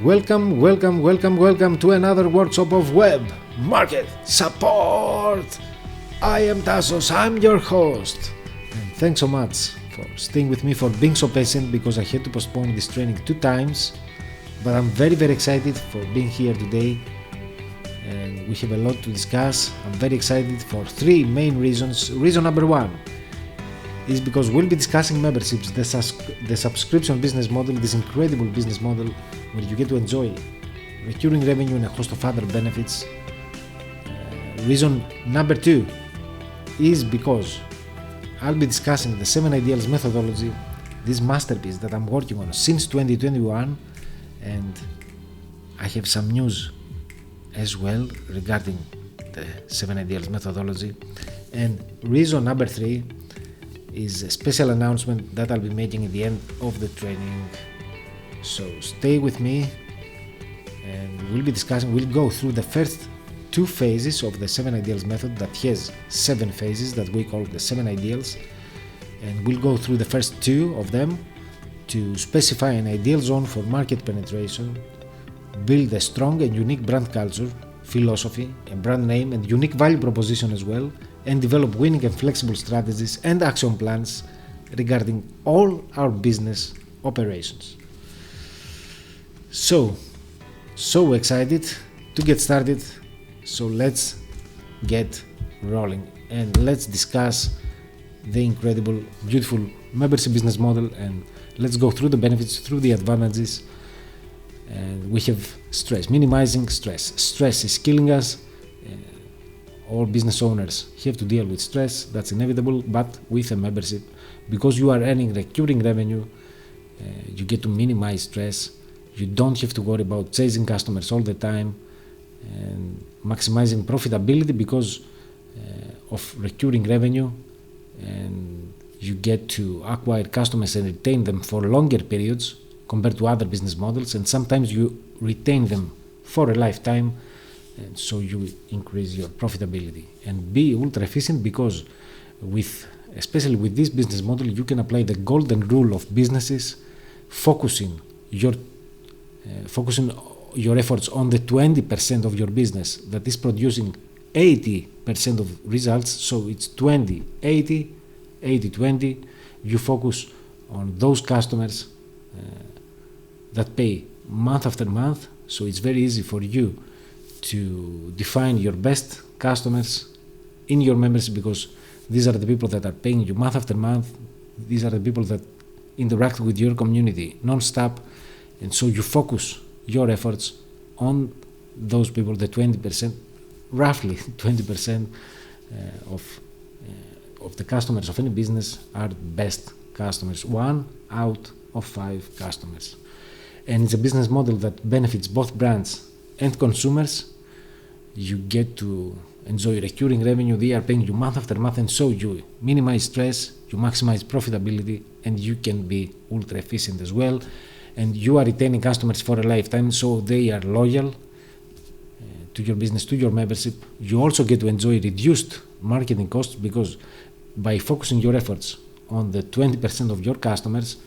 Welcome to another workshop of web market support. I am Tassos, I'm your host. And thanks so much for staying with me, for being so patient, because I had to postpone this training 2 times. But I'm very excited for being here today, and we have a lot to discuss. I'm very excited for 3 main reasons. Reason number 1 is because we'll be discussing memberships, the subscription business model, this incredible business model where you get to enjoy recurring revenue and a host of other benefits. Reason number 2 is because I'll be discussing the 7 IDEALS methodology, this masterpiece that I'm working on since 2021, and I have some news as well regarding the 7 IDEALS methodology. And reason number 3 is a special announcement that I'll be making at the end of the training. So stay with me, and we'll go through the first 2 phases of the 7 IDEALS method that has 7 phases that we call the 7 IDEALS, and we'll go through the first 2 of them to specify an ideal zone for market penetration, build a strong and unique brand culture, philosophy, a brand name and unique value proposition as well, and develop winning and flexible strategies and action plans regarding all our business operations. So excited to get started. So let's get rolling and let's discuss the incredible, beautiful membership business model, and let's go through the benefits, through the advantages. And we have stress, minimizing stress. Stress is killing us. All business owners have to deal with stress, that's inevitable, but with a membership, because you are earning recurring revenue, you get to minimize stress. You don't have to worry about chasing customers all the time and maximizing profitability because of recurring revenue, and you get to acquire customers and retain them for longer periods compared to other business models, and sometimes you retain them for a lifetime, and so you increase your profitability and be ultra efficient, because especially with this business model, you can apply the golden rule of businesses, focusing your efforts on the 20% of your business that is producing 80% of results. So it's 20-80, 80-20. You focus on those customers that pay month after month. So it's very easy for you to define your best customers in your membership, because these are the people that are paying you month after month. These are the people that interact with your community non-stop, and so you focus your efforts on those people. The 20%, roughly 20% of the customers of any business are best customers, 1 out of 5 customers. And it's a business model that benefits both brands and consumers. You get to enjoy recurring revenue. They are paying you month after month, and so you minimize stress, you maximize profitability, and you can be ultra efficient as well. And you are retaining customers for a lifetime, so they are loyal to your business, to your membership. You also get to enjoy reduced marketing costs, because by focusing your efforts on the 20% of your customers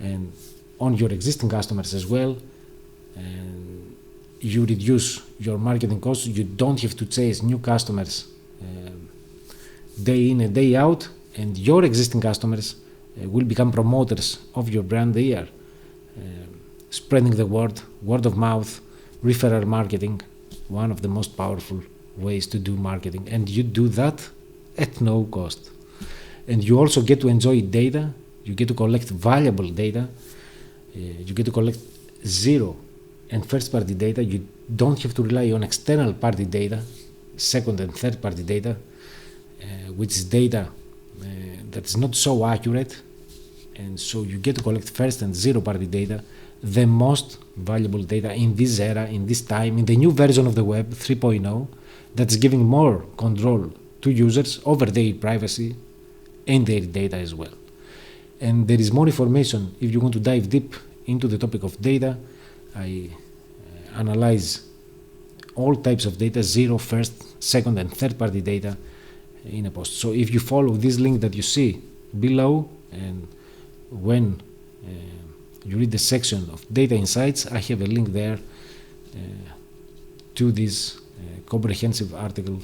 and on your existing customers as well, and you reduce your marketing costs. You don't have to chase new customers day in and day out, and your existing customers will become promoters of your brand. They are spreading the word of mouth, referral marketing, one of the most powerful ways to do marketing, and you do that at no cost. And you also get to enjoy data. You get to collect valuable data. You get to collect zero and first party data. You don't have to rely on external party data, second and third party data, which is data that's not so accurate. And so you get to collect first and zero party data, the most valuable data in this era, in this time, in the new version of the web 3.0, that's giving more control to users over their privacy and their data as well. And there is more information if you want to dive deep into the topic of data. I analyze all types of data, zero, first, second and third party data in a post. So if you follow this link that you see below, and when you read the section of data insights, I have a link there to this comprehensive article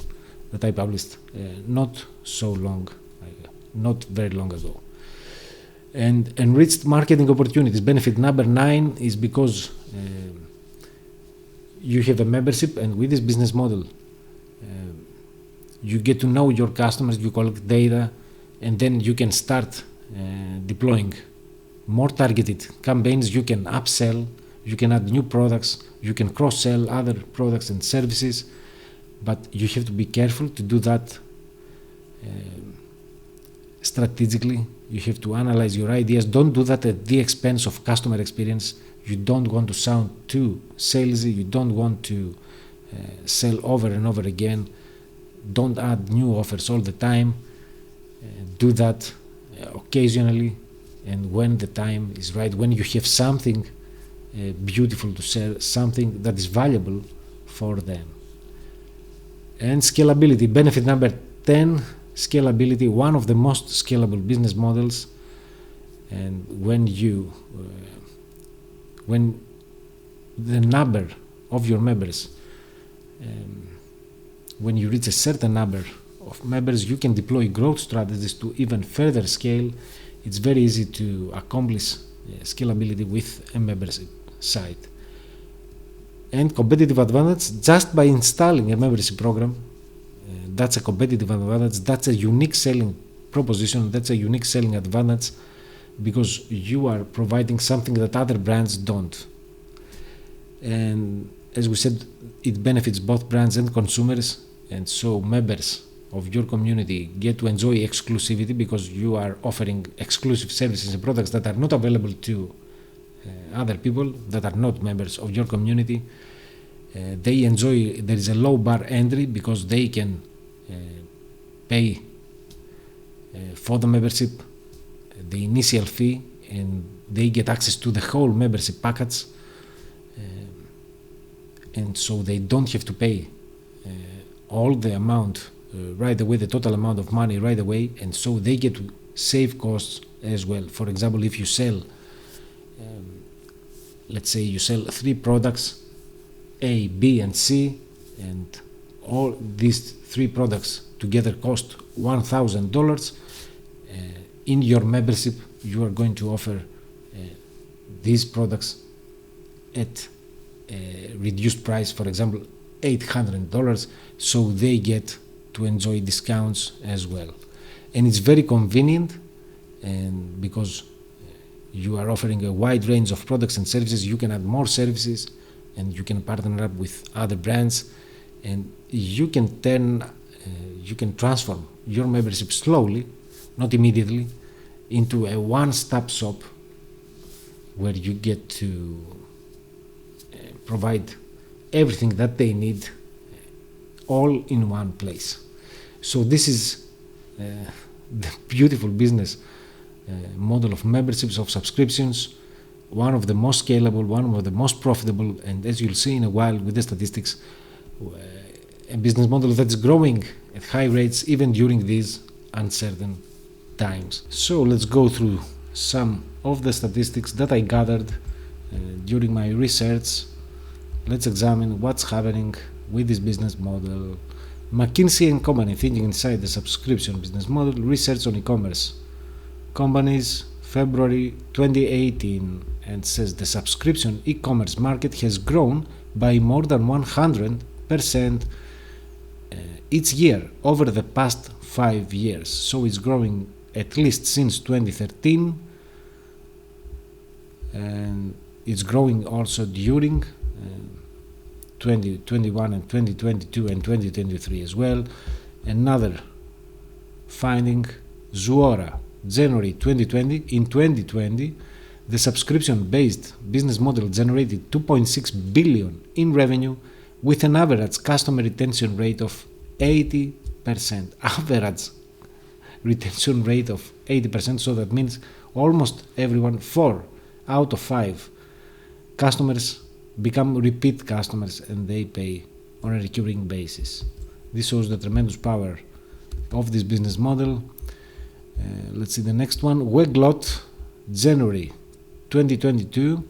that I published not very long ago. And enriched marketing opportunities. Benefit number 9 is because you have a membership, and with this business model, you get to know your customers, you collect data, and then you can start deploying more targeted campaigns. You can upsell, you can add new products, you can cross-sell other products and services, but you have to be careful to do that strategically. You have to analyze your ideas. Don't do that at the expense of customer experience. You don't want to sound too salesy. You don't want to sell over and over again. Don't add new offers all the time. Do that occasionally, and when the time is right, when you have something beautiful to sell, something that is valuable for them. And scalability. Benefit number 10, scalability, one of the most scalable business models. And when the number of your members, when you reach a certain number of members, you can deploy growth strategies to even further scale. It's very easy to accomplish scalability with a membership site. And competitive advantage, just by installing a membership program, that's a competitive advantage. That's a unique selling proposition. That's a unique selling advantage, because you are providing something that other brands don't. And as we said, it benefits both brands and consumers, and so members of your community get to enjoy exclusivity, because you are offering exclusive services and products that are not available to other people that are not members of your community. They enjoy, there is a low bar entry, because they can pay for the membership the initial fee, and they get access to the whole membership package, and so they don't have to pay all the amount right away, the total amount of money right away, and so they get to save costs as well. For example, if you sell, let's say you sell 3 products, A, B, and C, and all these 3 products together cost $1,000. In your membership, you are going to offer these products at a reduced price, for example, $800, so they get to enjoy discounts as well. And it's very convenient, and because you are offering a wide range of products and services, you can add more services, and you can partner up with other brands, and you can transform your membership slowly, not immediately, into a one-stop shop where you get to provide everything that they need all in one place. So this is the beautiful business model of memberships, of subscriptions, one of the most scalable, one of the most profitable, and as you'll see in a while with the statistics, a business model that's growing at high rates even during these uncertain times. So let's go through some of the statistics that I gathered during my research. Let's examine what's happening with this business model. McKinsey & Company, thinking inside the subscription business model, research on e-commerce companies, February 2018, and says the subscription e-commerce market has grown by more than 100% each year over the past 5 years. So it's growing at least since 2013, and it's growing also during 2021 and 2022 and 2023 as well. Another finding, Zuora, January 2020. In 2020, the subscription-based business model generated $2.6 billion in revenue with an average customer retention rate of 80%. Average retention rate of 80%, so that means almost everyone, 4 out of 5 customers become repeat customers, and they pay on a recurring basis. This shows the tremendous power of this business model. Let's see the next one. Weglot, January 2022,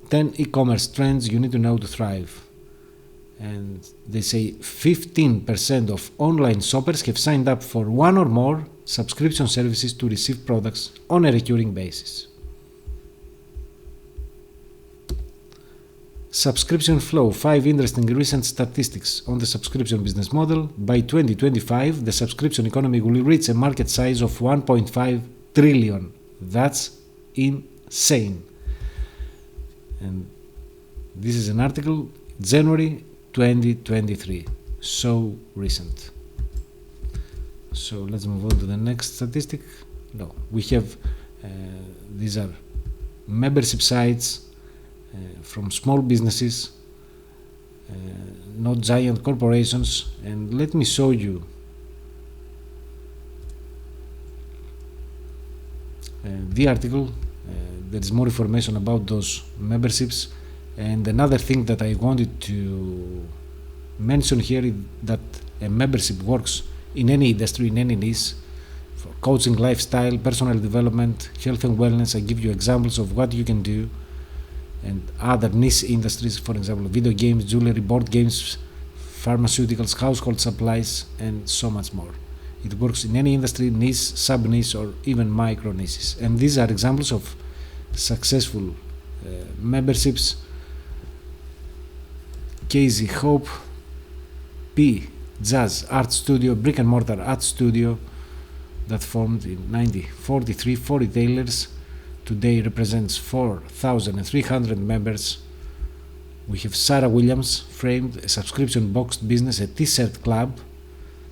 10 e-commerce trends you need to know to thrive. And they say 15% of online shoppers have signed up for one or more subscription services to receive products on a recurring basis. Subscription flow, 5 interesting recent statistics on the subscription business model. By 2025, the subscription economy will reach a market size of 1.5 trillion. That's insane. And this is an article, January 2023, so recent. So let's move on to the next statistic. No, we have these are membership sites from small businesses, not giant corporations. And let me show you the article. There is more information about those memberships. And another thing that I wanted to mention here is that a membership works in any industry, in any niche, for coaching, lifestyle, personal development, health and wellness. I give you examples of what you can do, and other niche industries, for example, video games, jewelry, board games, pharmaceuticals, household supplies, and so much more. It works in any industry, niche, sub-niche, or even micro niches. And these are examples of successful memberships. Casey Hope, P. Jazz Art Studio, brick and mortar art studio that formed in 1943 for retailers. Today represents 4,300 members. We have Sarah Williams, framed a subscription boxed business, a t-shirt club,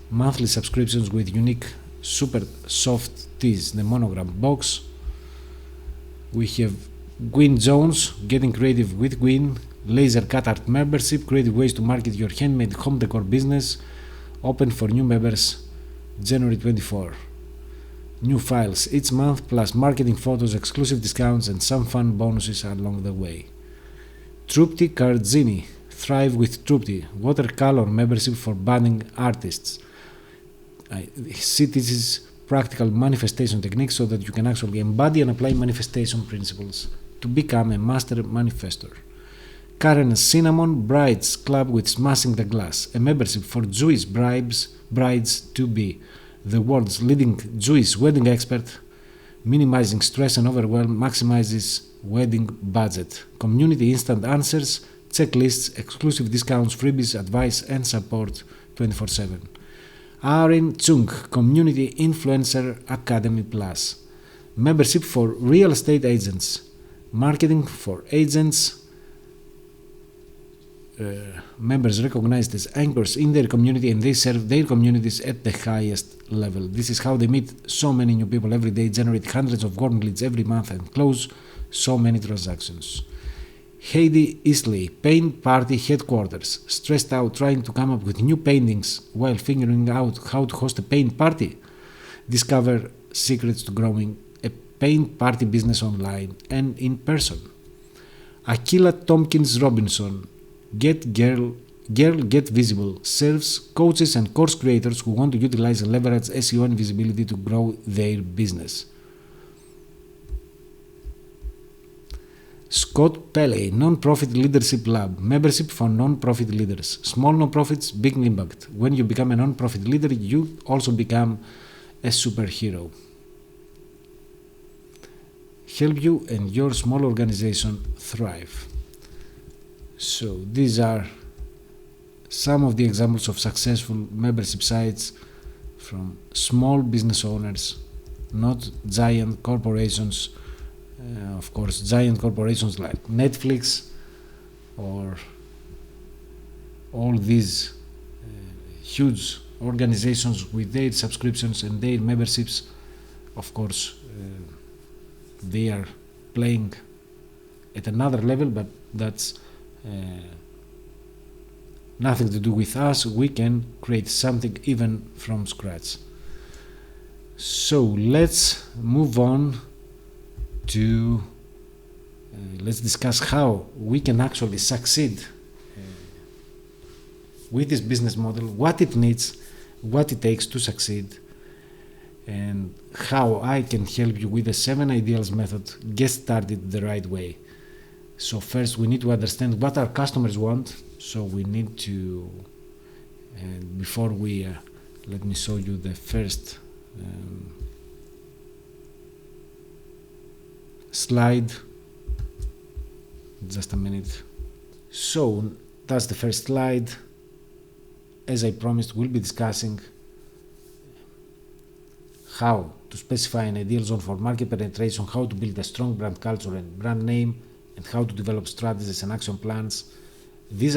monthly subscriptions with unique super soft tees, the monogram box. We have Gwyn Jones, getting creative with Gwyn, laser cut art membership, creative ways to market your handmade home decor business, open for new members January 24. New files each month, plus marketing photos, exclusive discounts, and some fun bonuses along the way. Trupti Karzini, thrive with Trupti, watercolor membership for budding artists. See, this is practical manifestation techniques so that you can actually embody and apply manifestation principles to become a master manifestor. Karen Cinnamon, Brides Club with Smashing the Glass, a membership for Jewish brides to be, the world's leading Jewish wedding expert, minimizing stress and overwhelm, maximizes wedding budget. Community instant answers, checklists, exclusive discounts, freebies, advice, and support 24/7. Arin Chung, Community Influencer Academy Plus, membership for real estate agents, marketing for agents, members recognized as anchors in their community, and they serve their communities at the highest level. This is how they meet so many new people every day, generate hundreds of warm leads every month, and close so many transactions. Heidi Isley, Paint Party Headquarters, stressed out trying to come up with new paintings while figuring out how to host a paint party. Discover secrets to growing a paint party business online and in person. Akila Tompkins Robinson, Get Girl, Get Visible, serves coaches and course creators who want to utilize and leverage SEO and visibility to grow their business. Scott Pelley, Non-Profit Leadership Lab, membership for non-profit leaders. Small non-profits, big impact. When you become a non-profit leader, you also become a superhero. Help you and your small organization thrive. So these are some of the examples of successful membership sites from small business owners, not giant corporations. Of course, giant corporations like Netflix or all these huge organizations with their subscriptions and their memberships, of course, they are playing at another level, but that's nothing to do with us. We can create something even from scratch. So let's move on to let's discuss how we can actually succeed with this business model, what it needs, what it takes to succeed. and how I can help you with the 7 ideals method get started the right way. So first we need to understand what our customers want. So we need to, and before we let me show you the first slide, just a minute. So that's the first slide. As I promised, we'll be discussing how to specify an ideal zone for market penetration, how to build a strong brand culture and brand name, and how to develop strategies and action plans. These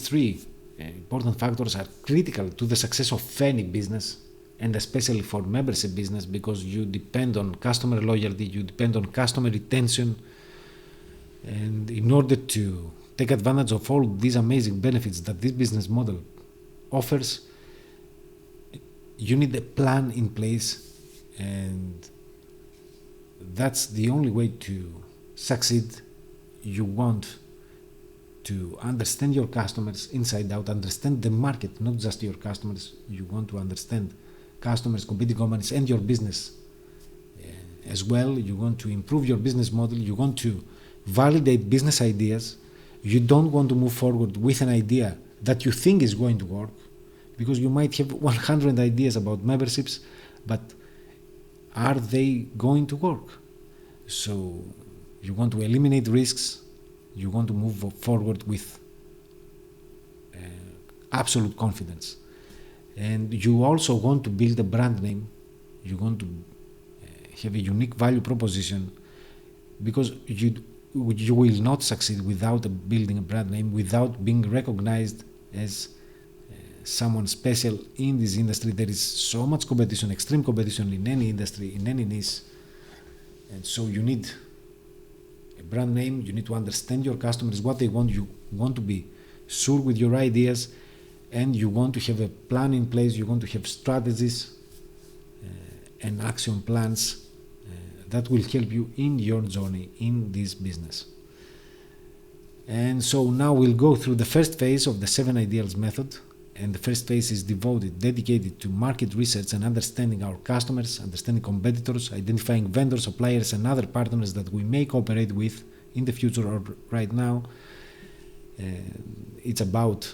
3 important factors are critical to the success of any business, and especially for membership business, because you depend on customer loyalty, you depend on customer retention, and in order to take advantage of all these amazing benefits that this business model offers, you need a plan in place, and that's the only way to succeed. You want to understand your customers inside out, understand the market, not just your customers. You want to understand customers, competing companies, and your business as well. You want to improve your business model. You want to validate business ideas. You don't want to move forward with an idea that you think is going to work, because you might have 100 ideas about memberships, but are they going to work? So you want to eliminate risks. You want to move forward with absolute confidence. And you also want to build a brand name. You want to have a unique value proposition, because you will not succeed without building a brand name, without being recognized as someone special in this industry. There is so much competition, extreme competition in any industry, in any niche. And so you need a brand name. You need to understand your customers, what they want. You want to be sure with your ideas, and you want to have a plan in place. You want to have strategies and action plans that will help you in your journey in this business. And so now we'll go through the first phase of the 7 ideals method. And the first phase is dedicated to market research and understanding our customers, understanding competitors, identifying vendors, suppliers, and other partners that we may cooperate with in the future or right now. It's about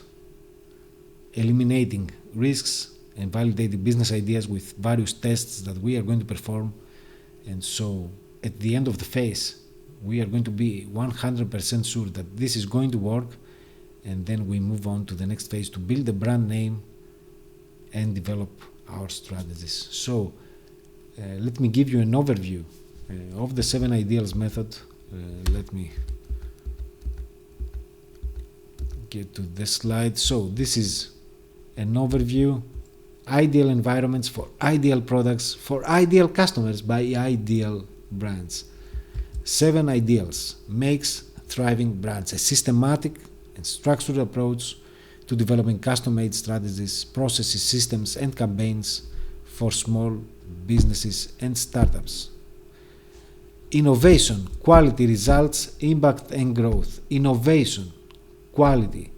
eliminating risks and validating business ideas with various tests that we are going to perform. And so at the end of the phase, we are going to be 100% sure that this is going to work. And then we move on to the next phase to build a brand name and develop our strategies. So let me give you an overview of the 7 ideals method. Let me get to this slide. So this is an overview. Ideal environments for ideal products for ideal customers by ideal brands. 7 ideals makes thriving brands. A systematic and structured approach to developing custom-made strategies, processes, systems, and campaigns for small businesses and startups. Innovation, quality, results, impact, and growth. Innovation, quality,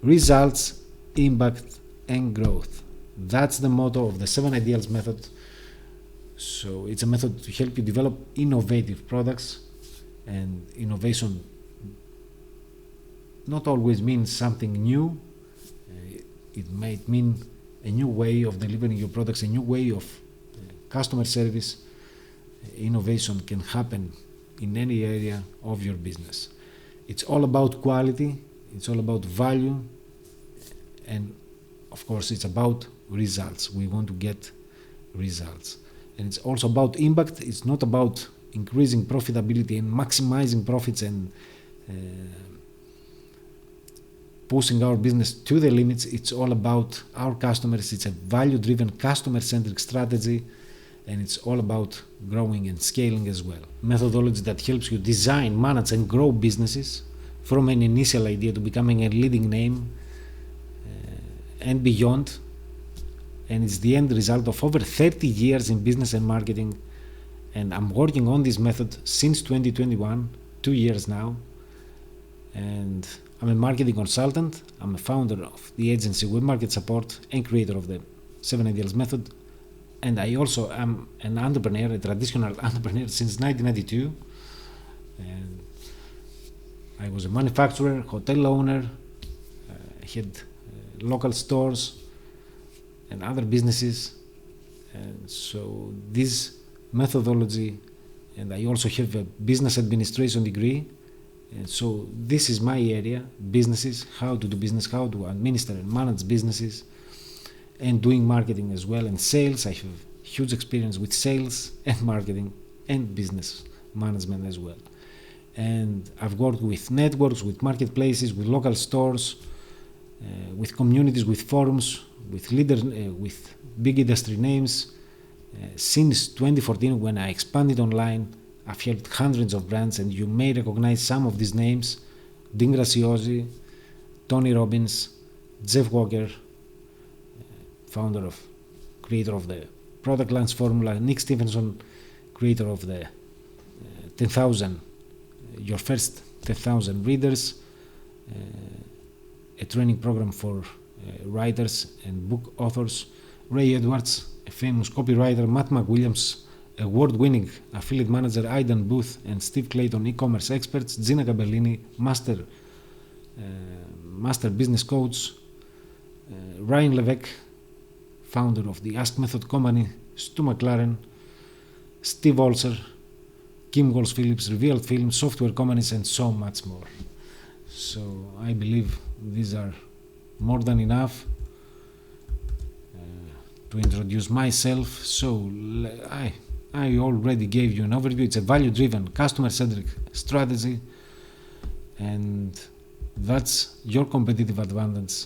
results, impact, and growth. That's the motto of the 7 ideals method. So it's a method to help you develop innovative products, and innovation not always means something new. It might mean a new way of delivering your products, a new way of customer service. Innovation can happen in any area of your business. It's all about quality, it's all about value, and of course it's about results. We want to get results. And it's also about impact. It's not about increasing profitability and maximizing profits and pushing our business to the limits. It's all about our customers. It's a value-driven, customer-centric strategy, and it's all about growing and scaling as well. Methodology that helps you design, manage, and grow businesses from an initial idea to becoming a leading name and beyond. And it's the end result of over 30 years in business and marketing. And I'm working on this method since 2021, 2 years now. And I'm a marketing consultant. I'm a founder of the agency Web Market Support and creator of the 7 Ideals method. and I also am an entrepreneur, a traditional entrepreneur since 1992. And I was a manufacturer, hotel owner, had local stores and other businesses. And so this methodology, and I also have a business administration degree. And so this is my area, businesses, how to do business, how to administer and manage businesses, and doing marketing as well, and sales. I have huge experience with sales and marketing and business management as well. And I've worked with networks, with marketplaces, with local stores, with communities, with forums, with leaders, with big industry names. Since 2014, when I expanded online, I've helped hundreds of brands, and you may recognize some of these names: Dean Graziosi, Tony Robbins, Jeff Walker, creator of the product launch formula, Nick Stephenson, creator of the 10,000, your first 10,000 readers, a training program for writers and book authors, Ray Edwards, a famous copywriter, Matt McWilliams, award-winning affiliate manager, Aidan Booth and Steve Clayton, e-commerce experts, Gina Gabellini, master business coach, Ryan Levesque, founder of the Ask Method company, Stu McLaren, Steve Olser, Kim Walsh-Phillips, Revealed Films, software companies, and so much more. So I believe these are more than enough to introduce myself. So I already gave you an overview. It's a value-driven, customer-centric strategy, and that's your competitive advantage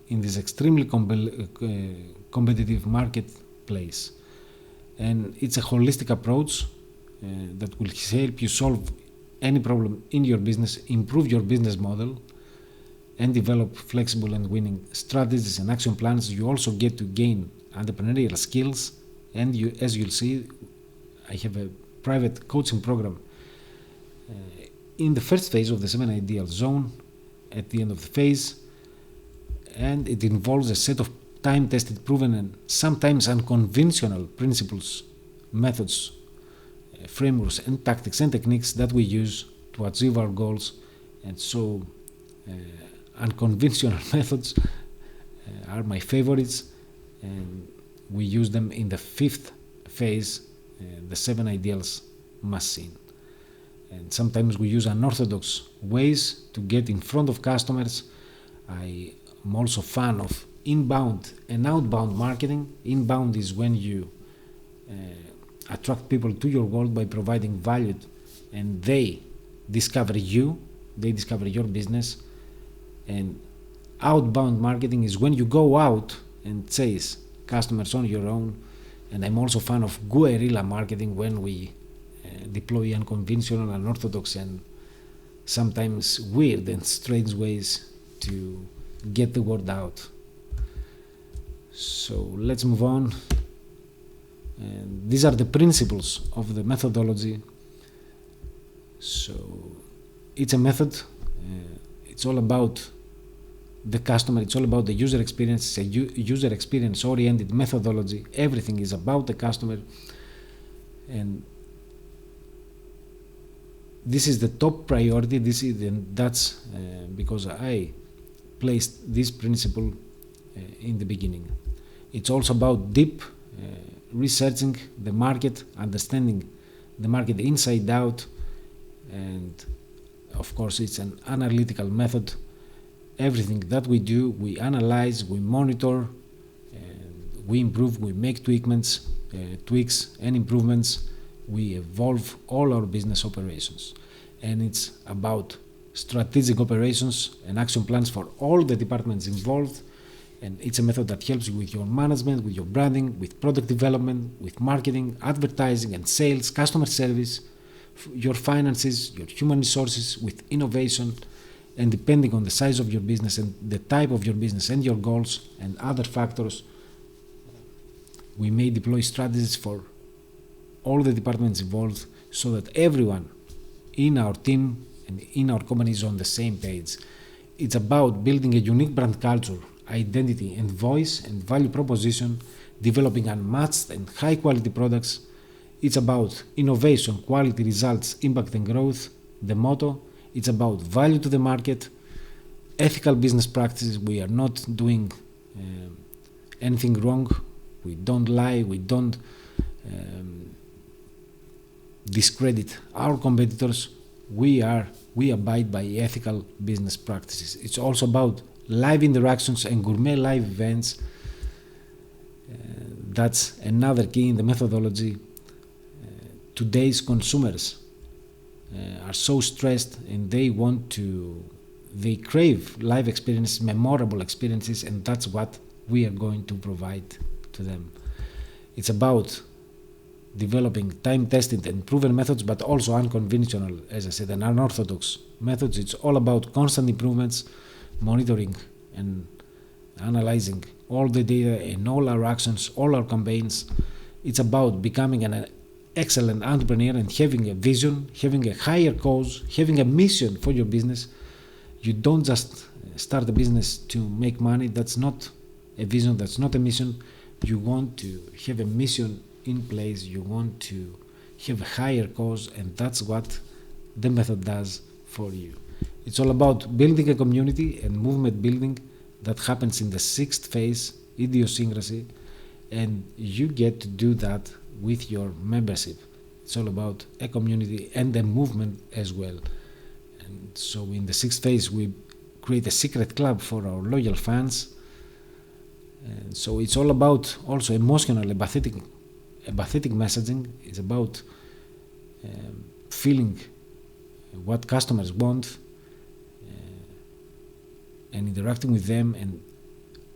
in this extremely competitive marketplace. And it's a holistic approach that will help you solve any problem in your business, improve your business model, and develop flexible and winning strategies and action plans. You also get to gain entrepreneurial skills, and as you'll see, I have a private coaching program in the first phase of the 7 Ideal Zone, at the end of the phase, and it involves a set of time-tested, proven, and sometimes unconventional principles, methods, frameworks, and tactics and techniques that we use to achieve our goals. And so unconventional methods are my favorites, and we use them in the 5th phase, the 7 Ideals machine. And sometimes we use unorthodox ways to get in front of customers. I am also a fan of inbound and outbound marketing. Inbound is when you attract people to your world by providing value, and they discover you, they discover your business. And outbound marketing is when you go out and chase customers on your own. And I'm also a fan of guerrilla marketing, when we deploy unconventional, unorthodox, and sometimes weird and strange ways to get the word out. So let's move on. And these are the principles of the methodology. So it's a method. It's all about the customer. It's all about the user experience. It's a user experience oriented methodology. Everything is about the customer, and this is the top priority. That's because I placed this principle in the beginning. It's also about deep researching the market, understanding the market inside out, and of course it's an analytical method. Everything that we do, we analyze, we monitor, and we improve, we make tweaks and improvements. We evolve all our business operations, and it's about strategic operations and action plans for all the departments involved. And it's a method that helps you with your management, with your branding, with product development, with marketing, advertising and sales, customer service, your finances, your human resources, with innovation. And depending on the size of your business and the type of your business and your goals and other factors, we may deploy strategies for all the departments involved, so that everyone in our team and in our company is on the same page. It's about building a unique brand culture, identity and voice and value proposition, developing unmatched and high quality products. It's about innovation, quality, results, impact and growth. The motto, it's about value to the market, ethical business practices. We are not doing anything wrong. We don't lie, we don't discredit our competitors. We abide by ethical business practices. It's also about live interactions and gourmet live events. That's another key in the methodology. Today's consumers are so stressed and they crave live experiences, memorable experiences, and that's what we are going to provide to them. It's about developing time-tested and proven methods, but also unconventional, as I said, and unorthodox methods. It's all about constant improvements, monitoring and analyzing all the data and all our actions, all our campaigns. It's about becoming an excellent entrepreneur and having a vision, having a higher cause, having a mission for your business. You don't just start a business to make money. That's not a vision, that's not a mission. You want to have a mission in place, you want to have a higher cause, and that's what the method does for you. It's all about building a community and movement building that happens in the sixth phase, idiosyncrasy, and you get to do that with your membership. It's all about a community and a movement as well. And so in the sixth phase, we create a secret club for our loyal fans. And so it's all about also emotional, empathetic messaging. It's about feeling what customers want and interacting with them, and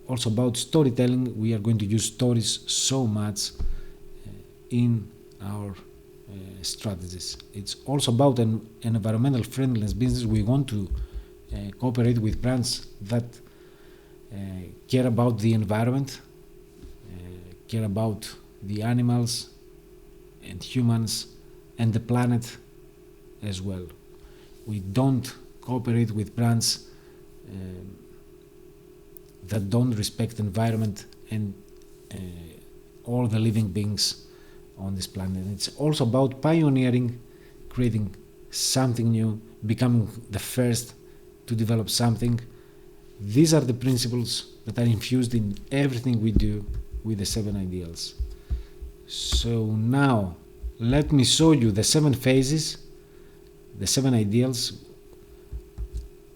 also about storytelling. We are going to use stories so much in our strategies. It's also about an environmental friendliness business. We want to cooperate with brands that care about the environment, care about the animals and humans and the planet as well. We don't cooperate with brands that don't respect environment and all the living beings on this planet. It's also about pioneering, creating something new, becoming the first to develop something. These are the principles that are infused in everything we do with the 7 ideals. So now let me show you the 7 phases, the 7 ideals.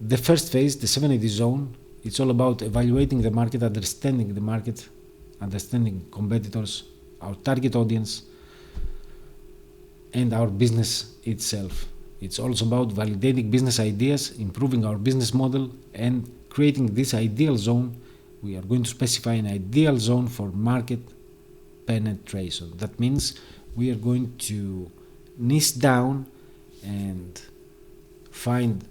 The first phase, the 7 ID zone, it's all about evaluating the market, understanding the market, understanding competitors, our target audience, and our business itself. It's also about validating business ideas, improving our business model, and creating this ideal zone. We are going to specify an ideal zone for market penetration. That means we are going to niche down and find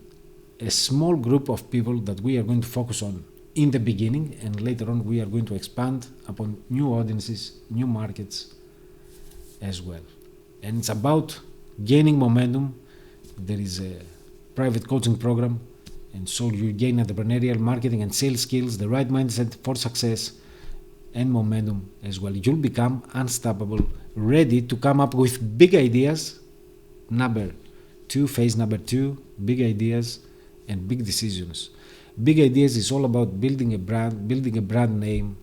a small group of people that we are going to focus on in the beginning, and later on we are going to expand upon new audiences, new markets as well. And it's about gaining momentum. There is a private coaching program, and so you gain entrepreneurial marketing and sales skills, the right mindset for success and momentum as well. You'll become unstoppable, ready to come up with big ideas. Phase number 2, big ideas and big decisions. Big ideas is all about building a brand name,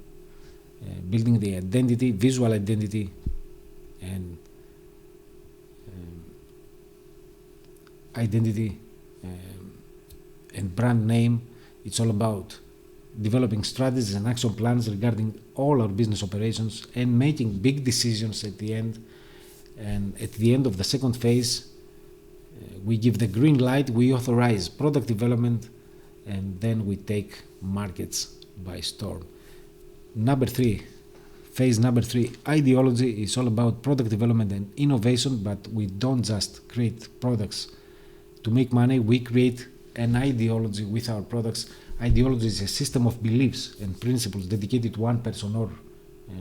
building the identity, visual identity, and and brand name. It's all about developing strategies and action plans regarding all our business operations and making big decisions at the end. And at the end of the second phase, we give the green light, we authorize product development, and then we take markets by storm. Phase number 3, ideology, is all about product development and innovation, but we don't just create products to make money, we create an ideology with our products. Ideology is a system of beliefs and principles dedicated to one person or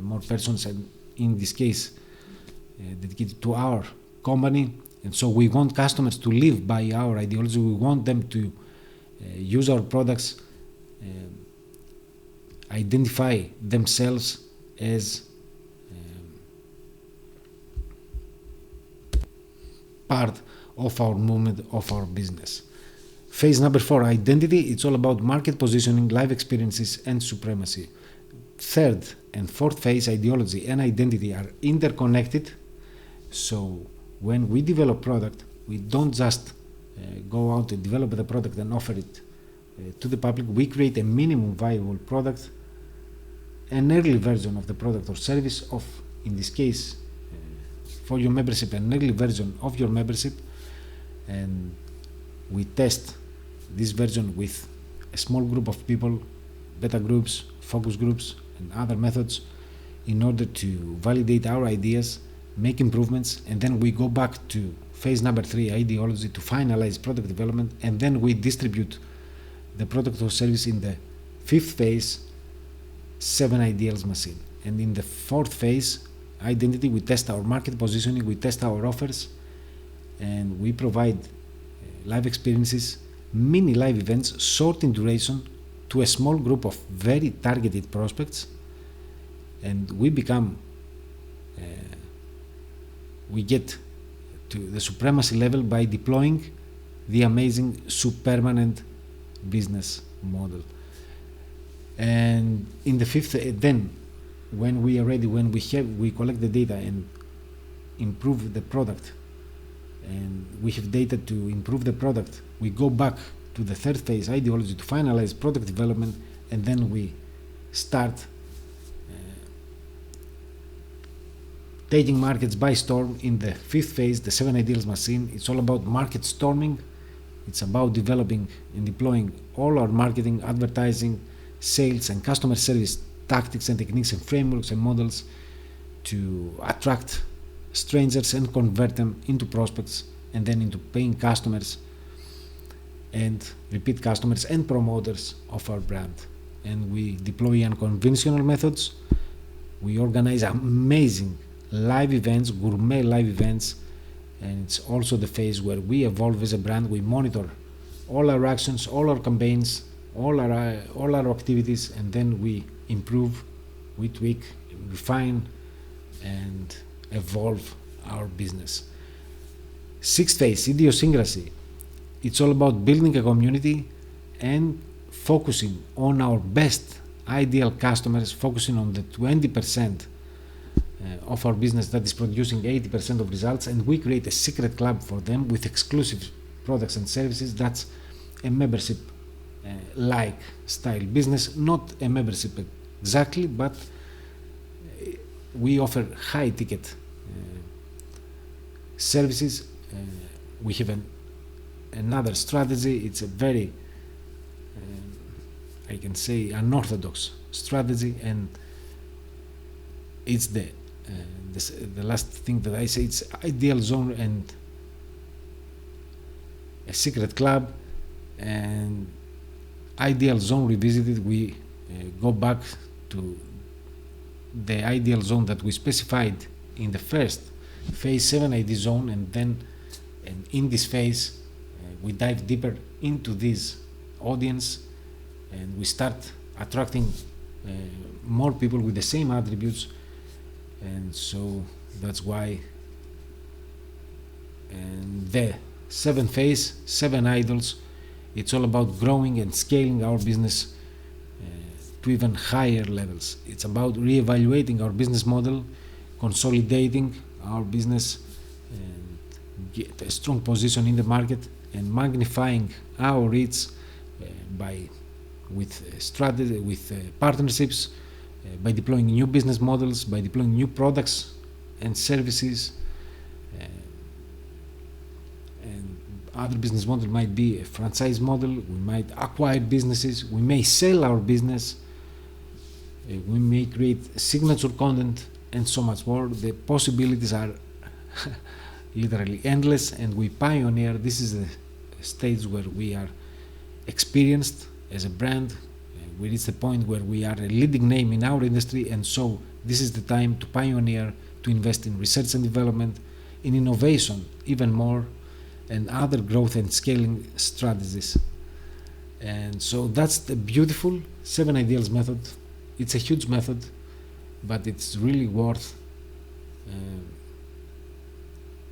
more persons, and in this case, dedicated to our company. And so we want customers to live by our ideology. We want them to use our products, identify themselves as part of our movement, of our business. Phase number 4, identity. It's all about market positioning, live experiences, and supremacy. Third and fourth phase, ideology and identity, are interconnected. So when we develop product, we don't just go out and develop the product and offer it to the public. We create a minimum viable product, an early version of the product or service of, in this case, for your membership, an early version of your membership, and we test this version with a small group of people, beta groups, focus groups, and other methods in order to validate our ideas, make improvements, and then we go back to phase number 3, ideology, to finalize product development, and then we distribute the product or service in the 5th phase, 7 ideals machine. And in the 4th phase, identity, we test our market positioning, we test our offers, and we provide live experiences, mini live events, short in duration, to a small group of very targeted prospects, and we become we get to the supremacy level by deploying the amazing permanent business model. And in the 5th, then when we are ready, when we collect the data and improve the product, and we have data to improve the product, we go back to the 3rd phase, ideology, to finalize product development, and then we start taking markets by storm in the 5th phase, the 7 ideals machine. It's all about market storming. It's about developing and deploying all our marketing, advertising, sales, and customer service tactics and techniques and frameworks and models to attract strangers and convert them into prospects, and then into paying customers and repeat customers and promoters of our brand. And we deploy unconventional methods. We organize amazing live events, gourmet live events, and it's also the phase where we evolve as a brand. We monitor all our actions, all our campaigns, all our activities, and then we improve, we tweak, refine, and evolve our business. 6th phase, idiosyncrasy. It's all about building a community and focusing on our best ideal customers, focusing on the 20% of our business that is producing 80% of results, and we create a secret club for them with exclusive products and services. That's a membership like style business, not a membership exactly, but we offer high ticket services. We have another strategy. It's a very I can say unorthodox strategy, and it's the last thing that I say. It's ideal zone and a secret club. And ideal zone revisited, we go back to the ideal zone that we specified in the first phase, 7 ID zone, and in this phase we dive deeper into this audience, and we start attracting more people with the same attributes. And so that's why. And the 7th phase, 7 idols, it's all about growing and scaling our business to even higher levels. It's about reevaluating our business model, consolidating our business, and get a strong position in the market, and magnifying our reach with strategy, with partnerships, by deploying new business models, by deploying new products and services. And other business model might be a franchise model. We might acquire businesses. We may sell our business. We may create signature content, and so much more. The possibilities are literally endless, and we pioneer. This is the stage where we are experienced as a brand. We reach the point where we are a leading name in our industry, and so this is the time to pioneer, to invest in research and development, in innovation even more, and other growth and scaling strategies. And so that's the beautiful 7 ideals method. It's a huge method, but it's really worth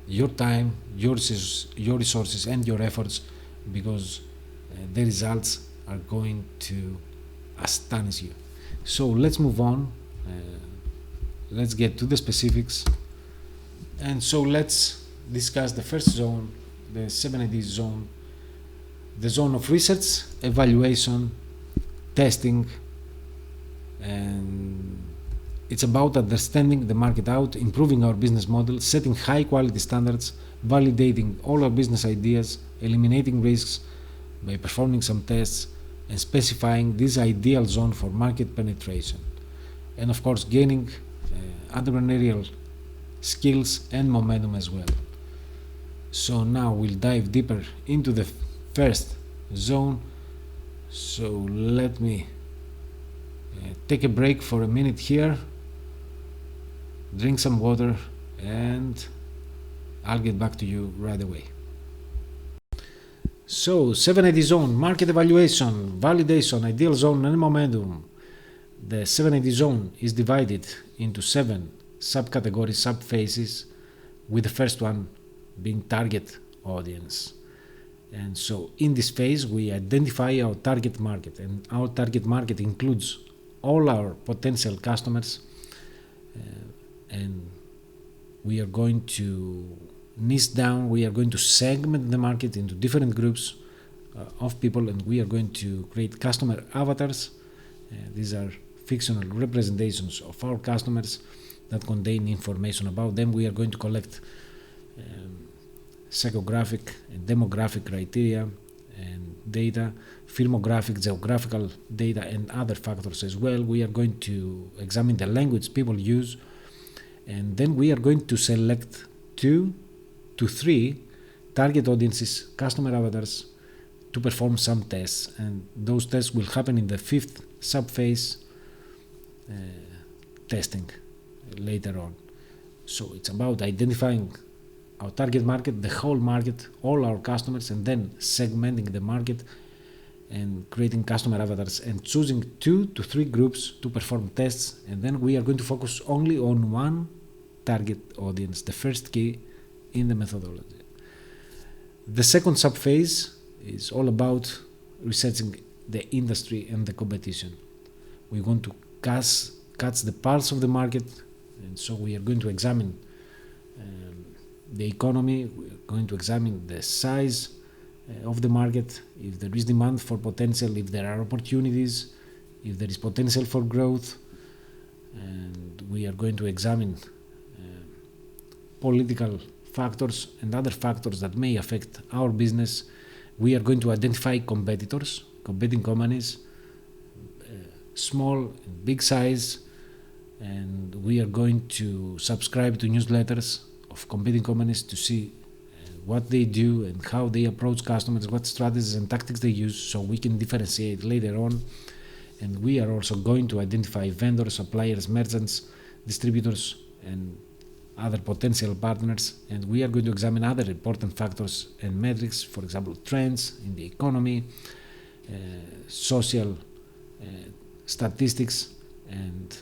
your time, your resources, and your efforts, because the results are going to astonish you. So let's move on. Let's get to the specifics. And so let's discuss the first zone, the 7 IDEALS zone, the zone of research, evaluation, testing, and it's about understanding the market out, improving our business model, setting high quality standards, validating all our business ideas, eliminating risks by performing some tests, and specifying this ideal zone for market penetration. And of course, gaining entrepreneurial skills and momentum as well. So now we'll dive deeper into the first zone. So let me take a break for a minute here, drink some water, and I'll get back to you right away. So 7 IDEALS zone, market evaluation, validation, ideal zone, and momentum. The 7 IDEALS zone is divided into 7 subcategories, subphases, with the first one being target audience. And so in this phase we identify our target market, and our target market includes all our potential customers, and we are going to niche down, we are going to segment the market into different groups of people, and we are going to create customer avatars. These are fictional representations of our customers that contain information about them. We are going to collect psychographic and demographic criteria and data, filmographic, geographical data, and other factors as well. We are going to examine the language people use, and then we are going to select 2 to 3 target audiences, customer avatars, to perform some tests, and those tests will happen in the 5th subphase, testing later on. So it's about identifying our target market, the whole market, all our customers, and then segmenting the market and creating customer avatars and choosing 2 to 3 groups to perform tests, and then we are going to focus only on one target audience, the first key in the methodology. The second subphase is all about researching the industry and the competition. We want to catch the pulse of the market, and so we are going to examine the economy, we are going to examine the size of the market, if there is demand for potential, if there are opportunities, if there is potential for growth, and we are going to examine political factors and other factors that may affect our business. We are going to identify competitors, competing companies, small and big size, and we are going to subscribe to newsletters of competing companies to see what they do and how they approach customers, what strategies and tactics they use, so we can differentiate later on. And we are also going to identify vendors, suppliers, merchants, distributors, and other potential partners, and we are going to examine other important factors and metrics, for example, trends in the economy, social statistics, and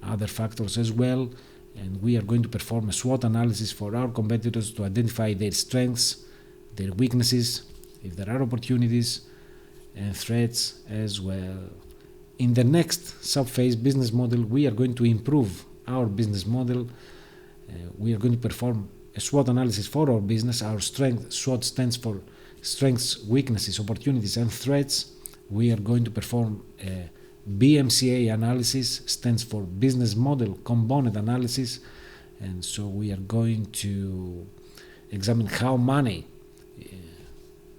other factors as well. And we are going to perform a SWOT analysis for our competitors to identify their strengths, their weaknesses, if there are opportunities and threats as well. In the next subphase, business model, we are going to improve our business model. We are going to perform a SWOT analysis for our business. Our strength, SWOT stands for strengths, weaknesses, opportunities, and threats. We are going to perform a BMCA analysis, stands for business model component analysis, and so we are going to examine how money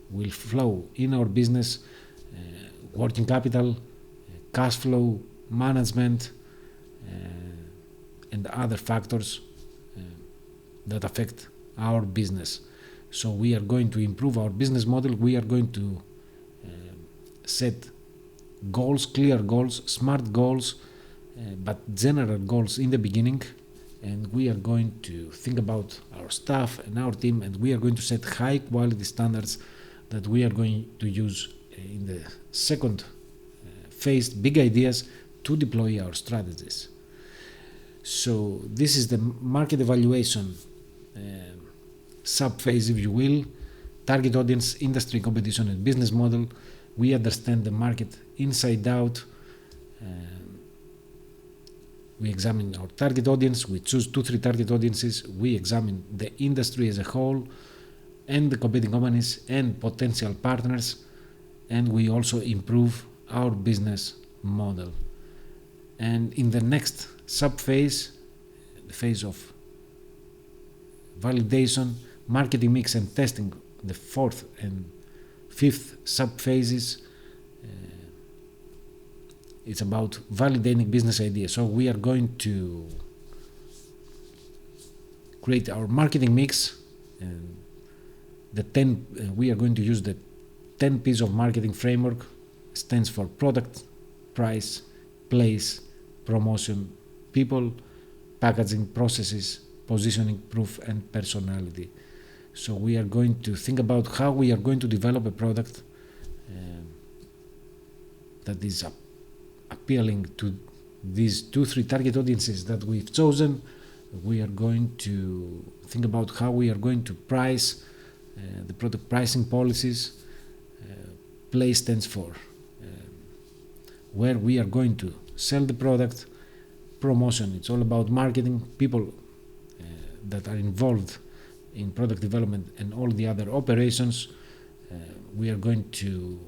will flow in our business, working capital, cash flow management, and other factors that affect our business. So we are going to improve our business model. We are going to set goals, clear goals, smart goals, but general goals in the beginning, and we are going to think about our staff and our team, and we are going to set high quality standards that we are going to use in the second phase, big ideas, to deploy our strategies. So this is the market evaluation sub-phase, if you will: target audience, industry, competition, and business model. We understand the market inside out. We examine our target audience. We choose 2-3 target audiences. We examine the industry as a whole and the competing companies and potential partners. And we also improve our business model. And in the next sub-phase, the phase of validation, marketing mix and testing, the fourth and fifth sub-phases, it's about validating business ideas. So we are going to create our marketing mix, and we are going to use the 10 P's of marketing framework. Stands for product, price, place, promotion, people, packaging, processes, positioning, proof, and personality. So we are going to think about how we are going to develop a product that is appealing to these 2-3 target audiences that we've chosen. We are going to think about how we are going to price the product, pricing policies. Place stands for where we are going to sell the product. Promotion, it's all about marketing, people that are involved in product development and all the other operations. We are going to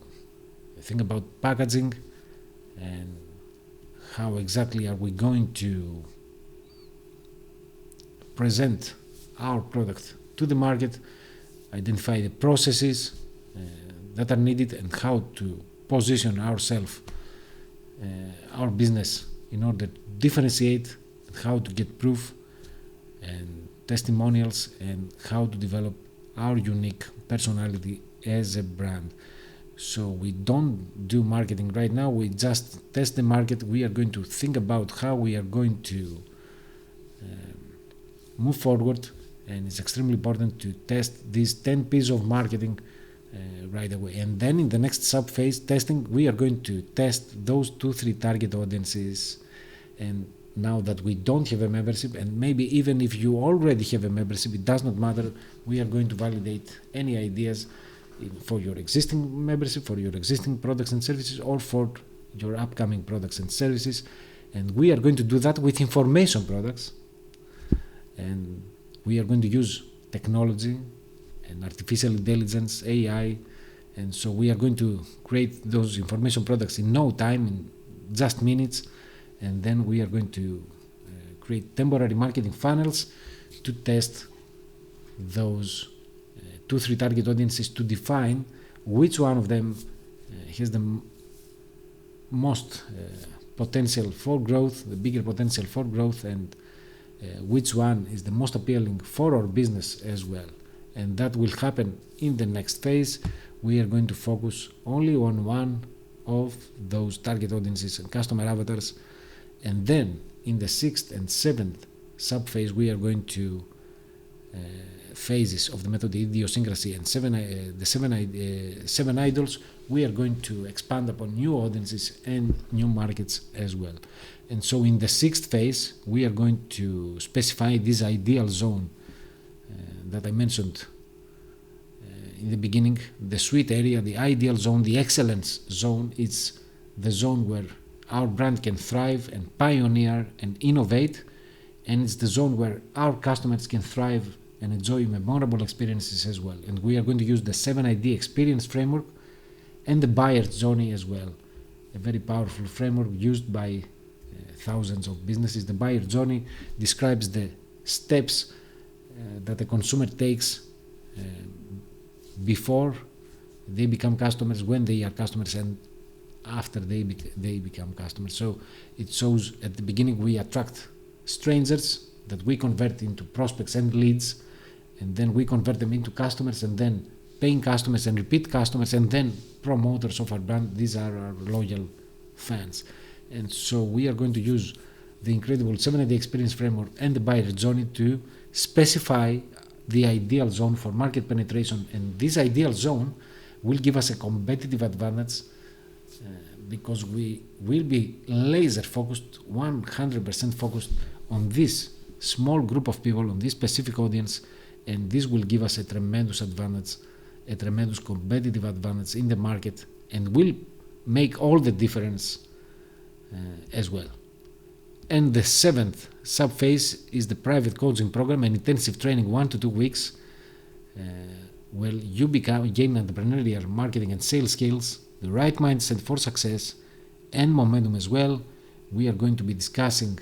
think about packaging and how exactly are we going to present our product to the market, identify the processes that are needed, and how to position ourselves, our business, in order to differentiate, how to get proof and testimonials, and how to develop our unique personality as a brand. So we don't do marketing right now, we just test the market. We are going to think about how we are going to move forward, and it's extremely important to test these 10 P's of marketing right away. And then in the next sub-phase, testing, we are going to test those 2-3 target audiences. And now that we don't have a membership, and maybe even if you already have a membership, it does not matter, we are going to validate any ideas for your existing membership, for your existing products and services, or for your upcoming products and services. And we are going to do that with information products, and we are going to use technology and artificial intelligence, AI, and so we are going to create those information products in no time, in just minutes. And then we are going to create temporary marketing funnels to test those 2-3 target audiences, to define which one of them has the most potential for growth, the bigger potential for growth, and which one is the most appealing for our business as well. And that will happen in the next phase. We are going to focus only on one of those target audiences and customer avatars. And then in the 6th and 7th sub-phase, we are going to phases of the method idiosyncrasy and the seven IDEALS. We are going to expand upon new audiences and new markets as well. And so in the 6th phase, we are going to specify this ideal zone that I mentioned in the beginning, the sweet area, the ideal zone, the excellence zone. It's the zone where our brand can thrive and pioneer and innovate, and it's the zone where our customers can thrive and enjoy memorable experiences as well. And we are going to use the 7ID experience framework and the buyer's journey as well, a very powerful framework used by thousands of businesses. The buyer's journey describes the steps that the consumer takes before they become customers, when they are customers, and after they become customers. So it shows at the beginning we attract strangers that we convert into prospects and leads, and then we convert them into customers, and then paying customers and repeat customers, and then promoters of our brand. These are our loyal fans. And so we are going to use the incredible 7ID experience framework and the buyer journey to specify the ideal zone for market penetration. And this ideal zone will give us a competitive advantage because we will be laser focused, 100% focused on this small group of people, on this specific audience, and this will give us a tremendous advantage, a tremendous competitive advantage in the market, and will make all the difference as well. And the seventh sub-phase is the private coaching program, an intensive training 1 to 2 weeks, where you gain entrepreneurial marketing and sales skills, the right mindset for success, and momentum as well. We are going to be discussing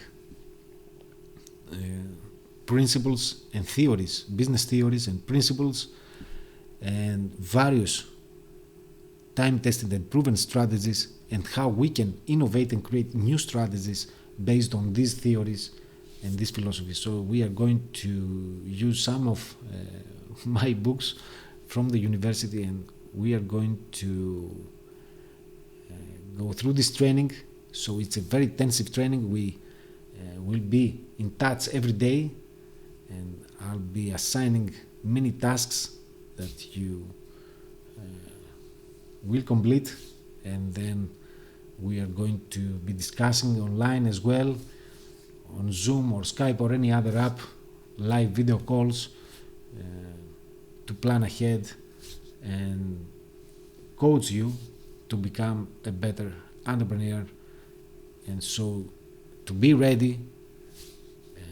principles and theories, business theories and principles, and various time-tested and proven strategies, and how we can innovate and create new strategies based on these theories and this philosophy. So we are going to use some of my books from the university, and we are going to go through this training. So it's a very intensive training. We will be in touch every day, and I'll be assigning many tasks that you will complete, and then we are going to be discussing online as well, on Zoom or Skype or any other app, live video calls, to plan ahead and coach you to become a better entrepreneur, and so to be ready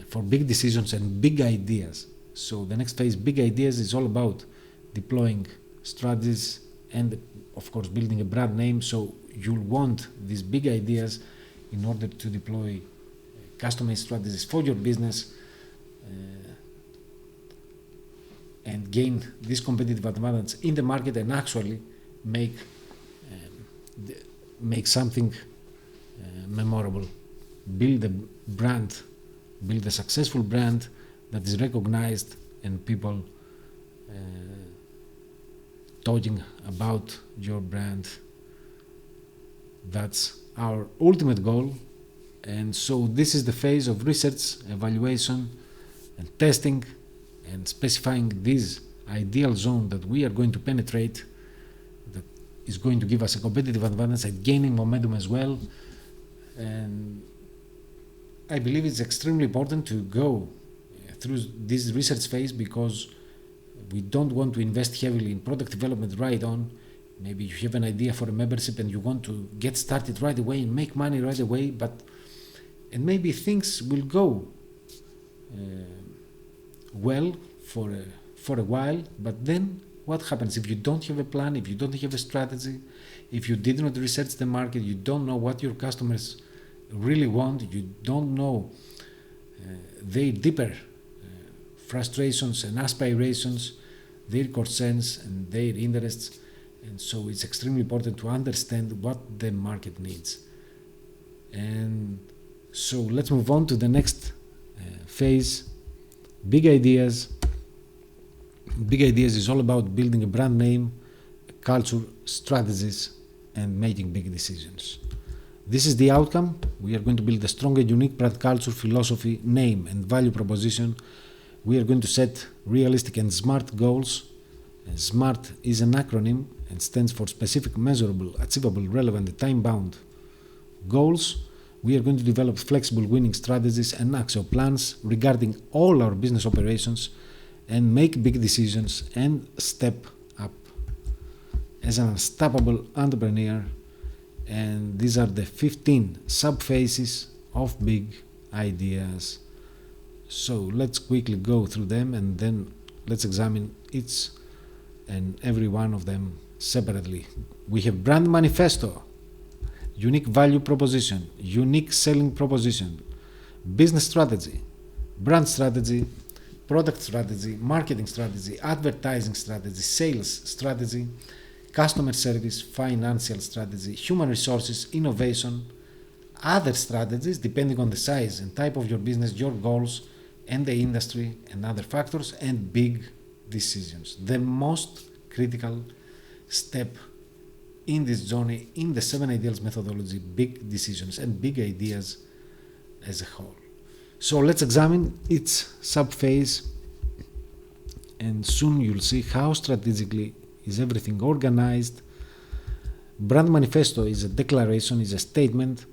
for big decisions and big ideas. So the next phase, big ideas, is all about deploying strategies and of course building a brand name. So you'll want these big ideas in order to deploy customized strategies for your business and gain this competitive advantage in the market, and actually make something memorable. Build a brand, build a successful brand that is recognized and people talking about your brand. That's our ultimate goal. And so this is the phase of research, evaluation, and testing, and specifying this ideal zone that we are going to penetrate, that is going to give us a competitive advantage and gaining momentum as well. And I believe it's extremely important to go through this research phase, because we don't want to invest heavily in product development right on. Maybe you have an idea for a membership and you want to get started right away and make money right away, and maybe things will go well for a while, but then what happens if you don't have a plan, if you don't have a strategy, if you did not research the market, you don't know what your customers really want, you don't know their deeper frustrations and aspirations, their concerns and their interests. And so it's extremely important to understand what the market needs. And so let's move on to the next phase, big ideas. Big ideas is all about building a brand name, culture, strategies, and making big decisions. This is the outcome. We are going to build a strong and unique brand culture, philosophy, name, and value proposition. We are going to set realistic and SMART goals. And SMART is an acronym and stands for specific, measurable, achievable, relevant, and time-bound goals. We are going to develop flexible winning strategies and action plans regarding all our business operations, and make big decisions and step up as an unstoppable entrepreneur. And these are the 15 sub-phases of big ideas. So let's quickly go through them, and then let's examine each and every one of them separately. We have brand manifesto, unique value proposition, unique selling proposition, business strategy, brand strategy, product strategy, marketing strategy, advertising strategy, sales strategy, customer service, financial strategy, human resources, innovation, other strategies depending on the size and type of your business, your goals, and the industry and other factors, and big decisions. The most critical step in this journey, in the 7 ideals methodology, big decisions and big ideas as a whole. So let's examine each sub-phase, and soon you'll see how strategically is everything organized. Brand manifesto is a declaration, is a statement,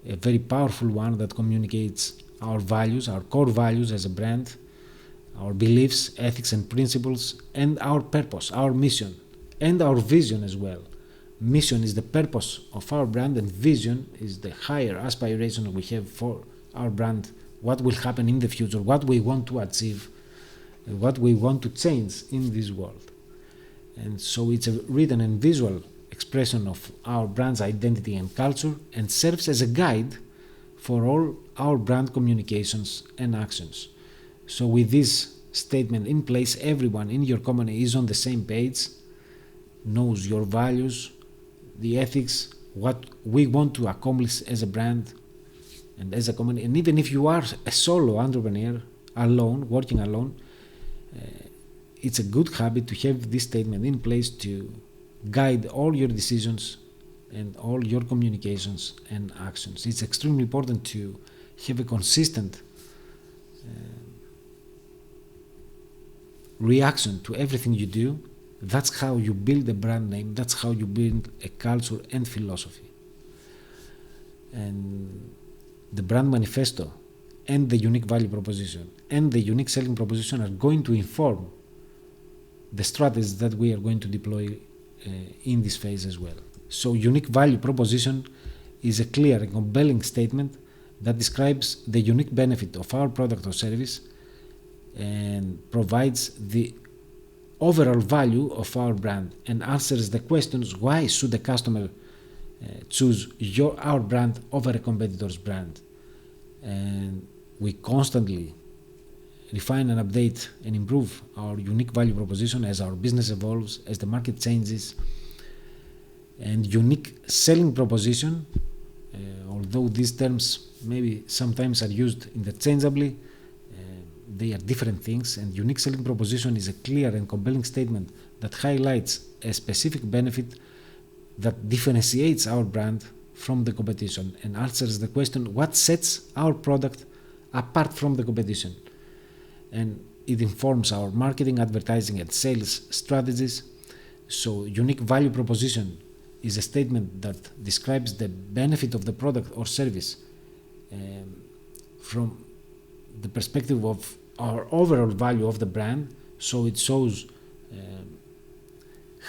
a very powerful one that communicates our values, our core values as a brand, our beliefs, ethics and principles, and our purpose, our mission, and our vision as well. Mission is the purpose of our brand, and vision is the higher aspiration we have for our brand, what will happen in the future, what we want to achieve, and what we want to change in this world. And so it's a written and visual expression of our brand's identity and culture, and serves as a guide for all our brand communications and actions. So with this statement in place, everyone in your company is on the same page, knows your values, the ethics, what we want to accomplish as a brand and as a company. And even if you are a solo entrepreneur, alone, working alone, it's a good habit to have this statement in place to guide all your decisions and all your communications and actions. It's extremely important to have a consistent reaction to everything you do. That's how you build a brand name, that's how you build a culture and philosophy. And the brand manifesto and the unique value proposition and the unique selling proposition are going to inform the strategies that we are going to deploy in this phase as well. So unique value proposition is a clear and compelling statement that describes the unique benefit of our product or service and provides the overall value of our brand and answers the questions: why should a customer choose our brand over a competitor's brand? And we constantly refine and update and improve our unique value proposition as our business evolves, as the market changes. And unique selling proposition, although these terms maybe sometimes are used interchangeably, they are different things. And unique selling proposition is a clear and compelling statement that highlights a specific benefit that differentiates our brand from the competition and answers the question: what sets our product apart from the competition? And it informs our marketing, advertising and sales strategies. So unique value proposition is a statement that describes the benefit of the product or service from the perspective of our overall value of the brand. So it shows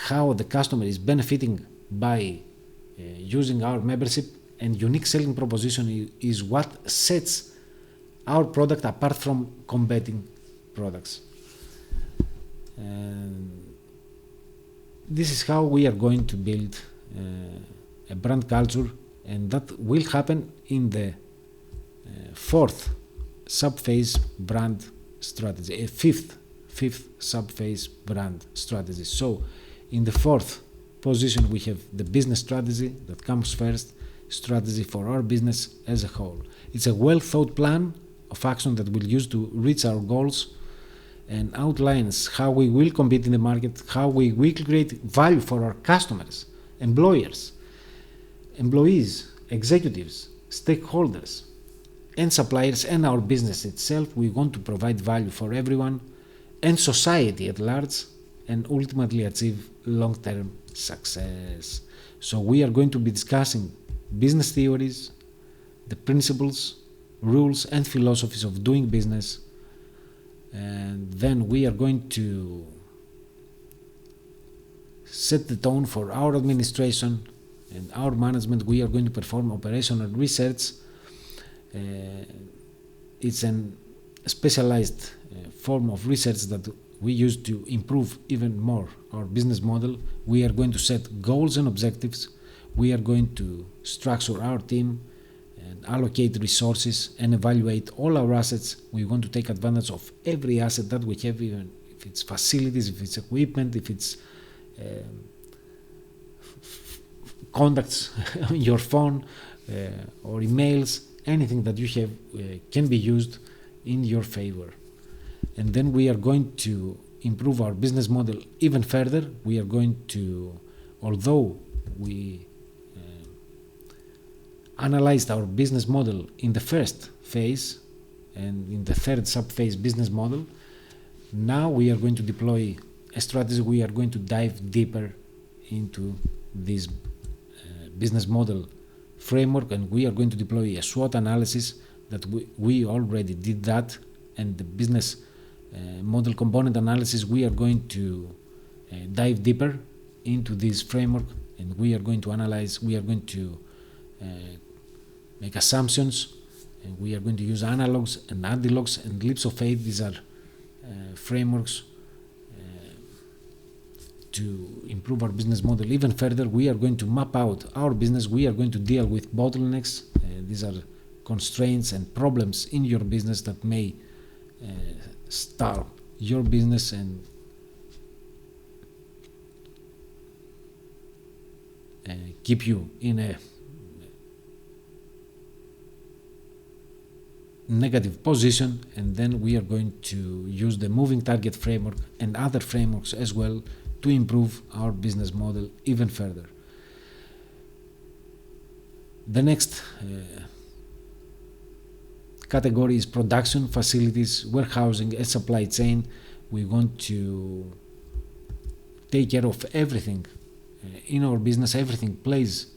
how the customer is benefiting by using our membership. And unique selling proposition is what sets our product apart from competing products. And this is how we are going to build a brand culture, and that will happen in the fourth sub-phase brand strategy, a fifth sub-phase brand strategy. So in the fourth position we have the business strategy that comes first, strategy for our business as a whole. It's a well thought plan of action that we'll use to reach our goals and outlines how we will compete in the market, how we will create value for our customers, employers, employees, executives, stakeholders, and suppliers, and our business itself. We want to provide value for everyone and society at large, and ultimately achieve long-term success. So we are going to be discussing business theories, the principles, rules and philosophies of doing business, and then we are going to set the tone for our administration and our management. We are going to perform operational research. It's a specialized form of research that we use to improve even more our business model. We are going to set goals and objectives. We are going to structure our team and allocate resources and evaluate all our assets. We want to take advantage of every asset that we have, even if it's facilities, if it's equipment, if it's contacts on your phone or emails. Anything that you have can be used in your favor. And then we are going to improve our business model even further. We are going to, although we analyzed our business model in the first phase and in the third sub-phase business model, now we are going to deploy a strategy. We are going to dive deeper into this business model framework, and we are going to deploy a SWOT analysis that we already did that, and the business model component analysis, we are going to dive deeper into this framework, and we are going to analyze, we are going to make assumptions, and we are going to use analogs and antilogs and leaps of faith. These are frameworks to improve our business model even further. We are going to map out our business. We are going to deal with bottlenecks. These are constraints and problems in your business that may stall your business and keep you in a negative position. And then we are going to use the moving target framework and other frameworks as well to improve our business model even further. The next category is production facilities, warehousing, and supply chain. We want to take care of everything in our business. Everything plays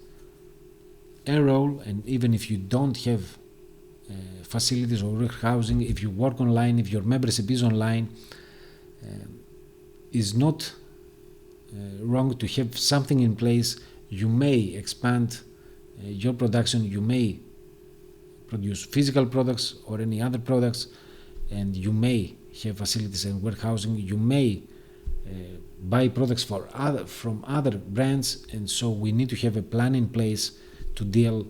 a role, and even if you don't have facilities or warehousing, if you work online, if your membership is online, is not wrong to have something in place. You may expand your production, you may produce physical products or any other products, and you may have facilities and warehousing. You may buy products from other brands, and so we need to have a plan in place to deal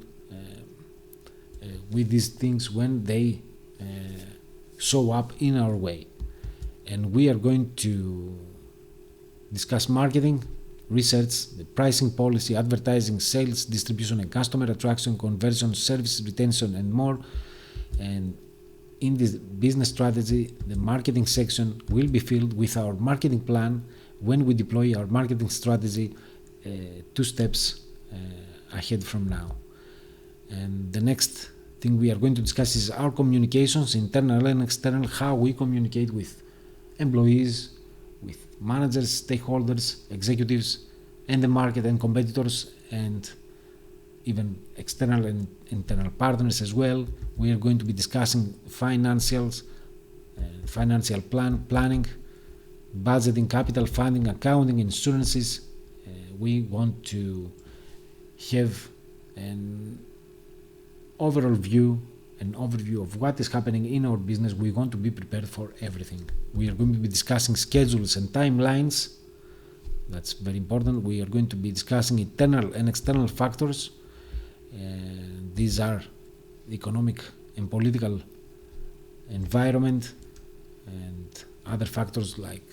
with these things when they show up in our way. And we are going to discuss marketing, research, the pricing policy, advertising, sales, distribution and customer attraction, conversion, service retention, and more. And in this business strategy, the marketing section will be filled with our marketing plan when we deploy our marketing strategy 2 steps ahead from now. And the next thing we are going to discuss is our communications, internal and external, how we communicate with employees, with managers, stakeholders, executives, and the market and competitors, and even external and internal partners as well. We are going to be discussing financials, financial planning, budgeting, capital funding, accounting, insurances. We want to have an overview of what is happening in our business. We want to be prepared for everything. We are going to be discussing schedules and timelines. That's very important. We are going to be discussing internal and external factors. These are the economic and political environment and other factors like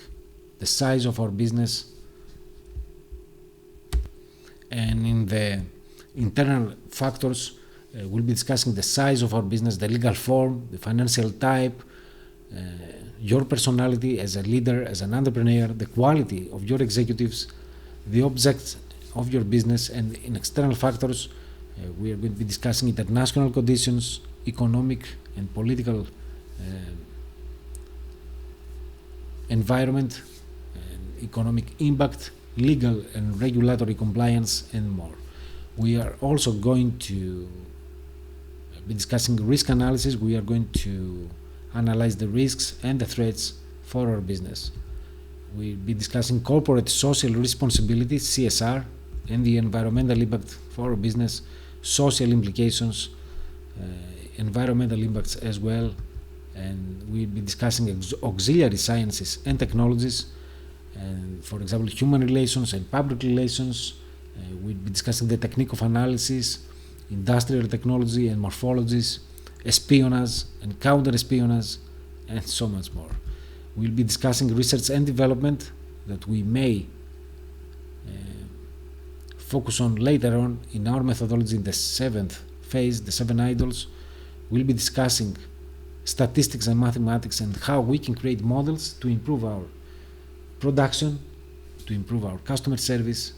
the size of our business. And in the internal factors, we'll be discussing the size of our business, the legal form, the financial type, your personality as a leader, as an entrepreneur, the quality of your executives, the objects of your business. And in external factors, we are going to be discussing international conditions, economic and political environment, and economic impact, legal and regulatory compliance, and more. We are also going to be discussing risk analysis. We are going to analyze the risks and the threats for our business. We'll be discussing corporate social responsibility, CSR, and the environmental impact for our business, social implications, environmental impacts as well. And we'll be discussing auxiliary sciences and technologies, and for example, human relations and public relations. We'll be discussing the technique of analysis, industrial technology and morphologies, espionage and counter-espionage, and so much more. We'll be discussing research and development that we may focus on later on in our methodology in the 7th phase, the 7 IDEALS. We'll be discussing statistics and mathematics and how we can create models to improve our production, to improve our customer service,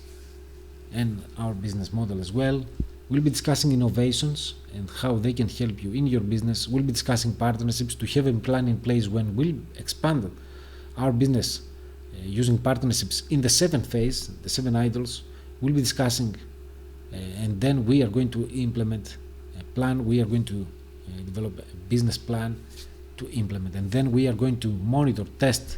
and our business model as well. We'll be discussing innovations and how they can help you in your business. We'll be discussing partnerships to have a plan in place when we'll expand our business using partnerships in the 7th phase, the 7 IDEALS. We'll be discussing and then we are going to implement a plan. We are going to develop a business plan to implement. And then we are going to monitor, test,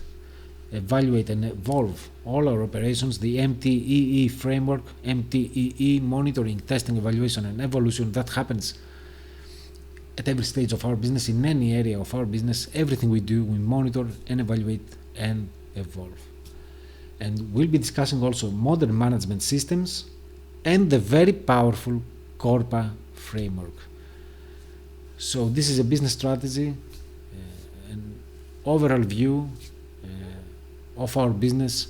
evaluate and evolve all our operations, the MTEE framework, MTEE, monitoring, testing, evaluation and evolution, that happens at every stage of our business, in any area of our business. Everything we do, we monitor and evaluate and evolve. And we'll be discussing also modern management systems and the very powerful Corpa framework. So this is a business strategy, an overall view of our business.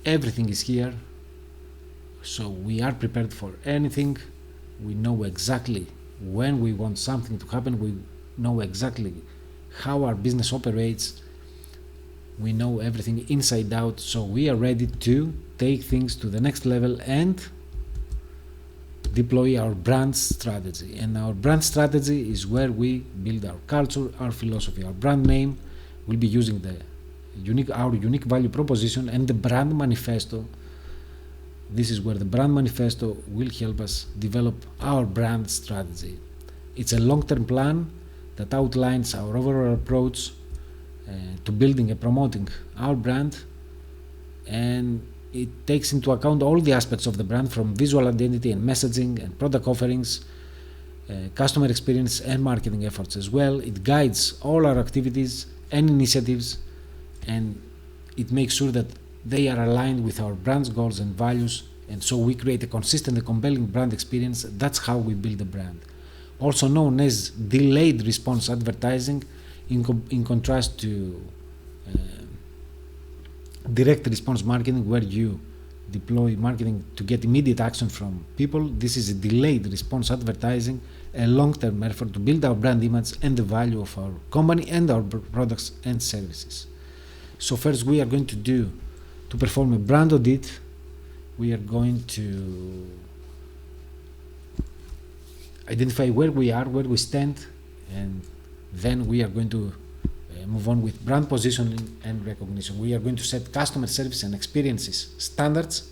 Everything is here, so we are prepared for anything. We know exactly when we want something to happen. We know exactly how our business operates. We know everything inside out, so we are ready to take things to the next level and deploy our brand strategy. And our brand strategy is where we build our culture, our philosophy. Our brand name will be using our unique value proposition and the brand manifesto. This is where the brand manifesto will help us develop our brand strategy. It's a long-term plan that outlines our overall approach to building and promoting our brand, and it takes into account all the aspects of the brand, from visual identity and messaging and product offerings, customer experience and marketing efforts as well. It guides all our activities and initiatives, and it makes sure that they are aligned with our brand's goals and values, and so we create a consistent and compelling brand experience. That's how we build a brand. Also known as delayed response advertising, in contrast to direct response marketing, where you deploy marketing to get immediate action from people. This is a delayed response advertising, a long-term effort to build our brand image and the value of our company and our products and services. So first we are going to perform a brand audit. We are going to identify where we are, where we stand, and then we are going to move on with brand positioning and recognition. We are going to set customer service and experiences standards,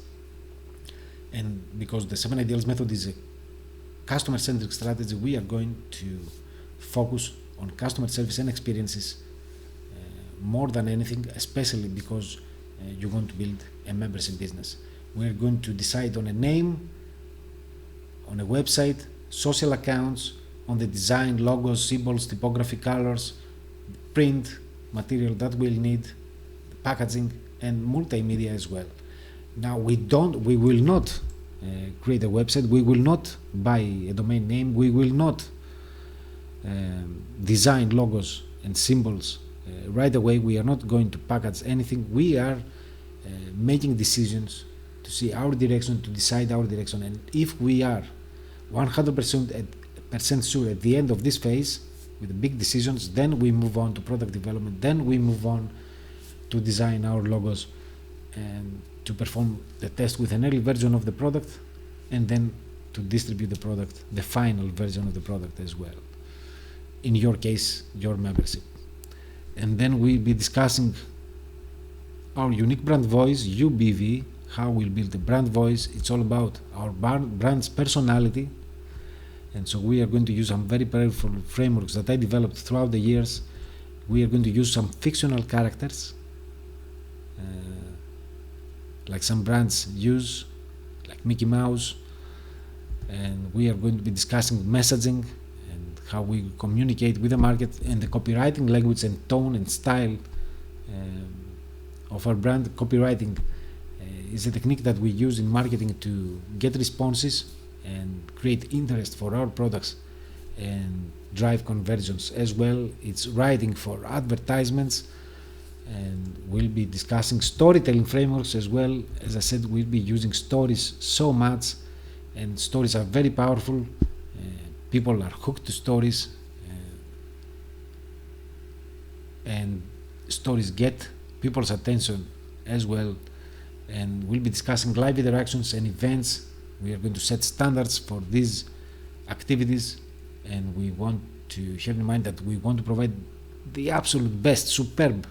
and because the 7 IDEALS method is a customer-centric strategy, we are going to focus on customer service and experiences more than anything, especially because you want to build a membership business. We're going to decide on a name, on a website, social accounts, on the design, logos, symbols, typography, colors, print, material that we'll need, packaging, and multimedia as well. Now we will not create a website, we will not buy a domain name, we will not design logos and symbols right away. We are not going to package anything. We are making decisions to see our direction, to decide our direction, and if we are 100% sure at the end of this phase with the big decisions, then we move on to product development, then we move on to design our logos and to perform the test with an early version of the product, and then to distribute the product, the final version of the product as well. In your case, your membership. And then we'll be discussing our unique brand voice, UBV, how we'll build the brand voice. It's all about our brand's personality. And so we are going to use some very powerful frameworks that I developed throughout the years. We are going to use some fictional characters, like some brands use, like Mickey Mouse. And we are going to be discussing messaging and how we communicate with the market, and the copywriting language and tone and style of our brand. Copywriting is a technique that we use in marketing to get responses and create interest for our products and drive conversions as well. It's writing for advertisements, and we'll be discussing storytelling frameworks as well. As I said, we'll be using stories so much, and stories are very powerful. People are hooked to stories, and stories get people's attention as well. And we'll be discussing live interactions and events. We are going to set standards for these activities, and we want to have in mind that we want to provide the absolute best, superb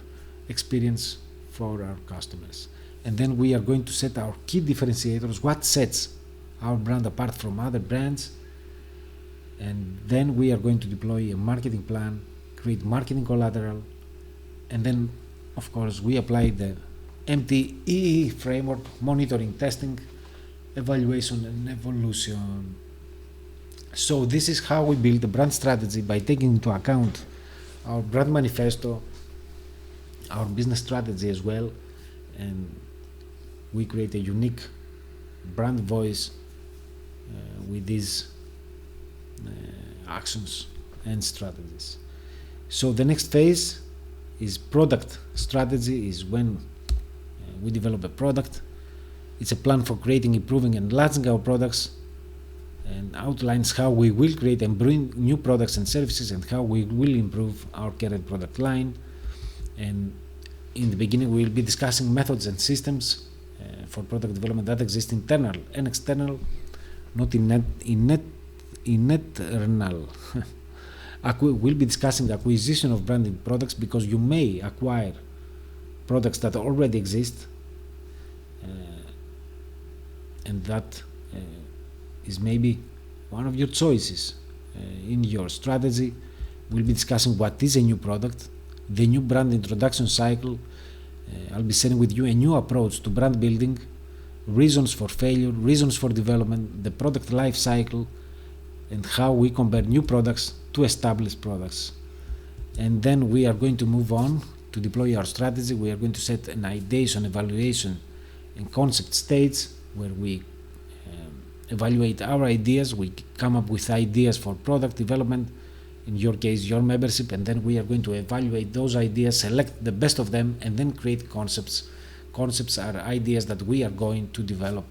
experience for our customers. And then we are going to set our key differentiators, what sets our brand apart from other brands, And then we are going to deploy a marketing plan, create marketing collateral, and then, of course, we apply the MTEE framework: monitoring, testing, evaluation, and evolution. So this is how we build a brand strategy, by taking into account our brand manifesto, our business strategy as well, and we create a unique brand voice with these actions and strategies. So the next phase is product strategy, is when we develop a product. It's a plan for creating, improving, and enlarging our products, and outlines how we will create and bring new products and services, and how we will improve our current product line. And in the beginning, we will be discussing methods and systems for product development that exist internal and external, not internal. We'll be discussing acquisition of branded products, because you may acquire products that already exist, and that is maybe one of your choices in your strategy. We'll be discussing what is a new product, the new brand introduction cycle. I'll be sharing with you a new approach to brand building, reasons for failure, reasons for development, the product life cycle, and how we compare new products to established products. And then we are going to move on to deploy our strategy. We are going to set an ideation, evaluation, and concept stage, where we evaluate our ideas. We come up with ideas for product development, in your case your membership, and then we are going to evaluate those ideas, select the best of them, and then create concepts. Concepts are ideas that we are going to develop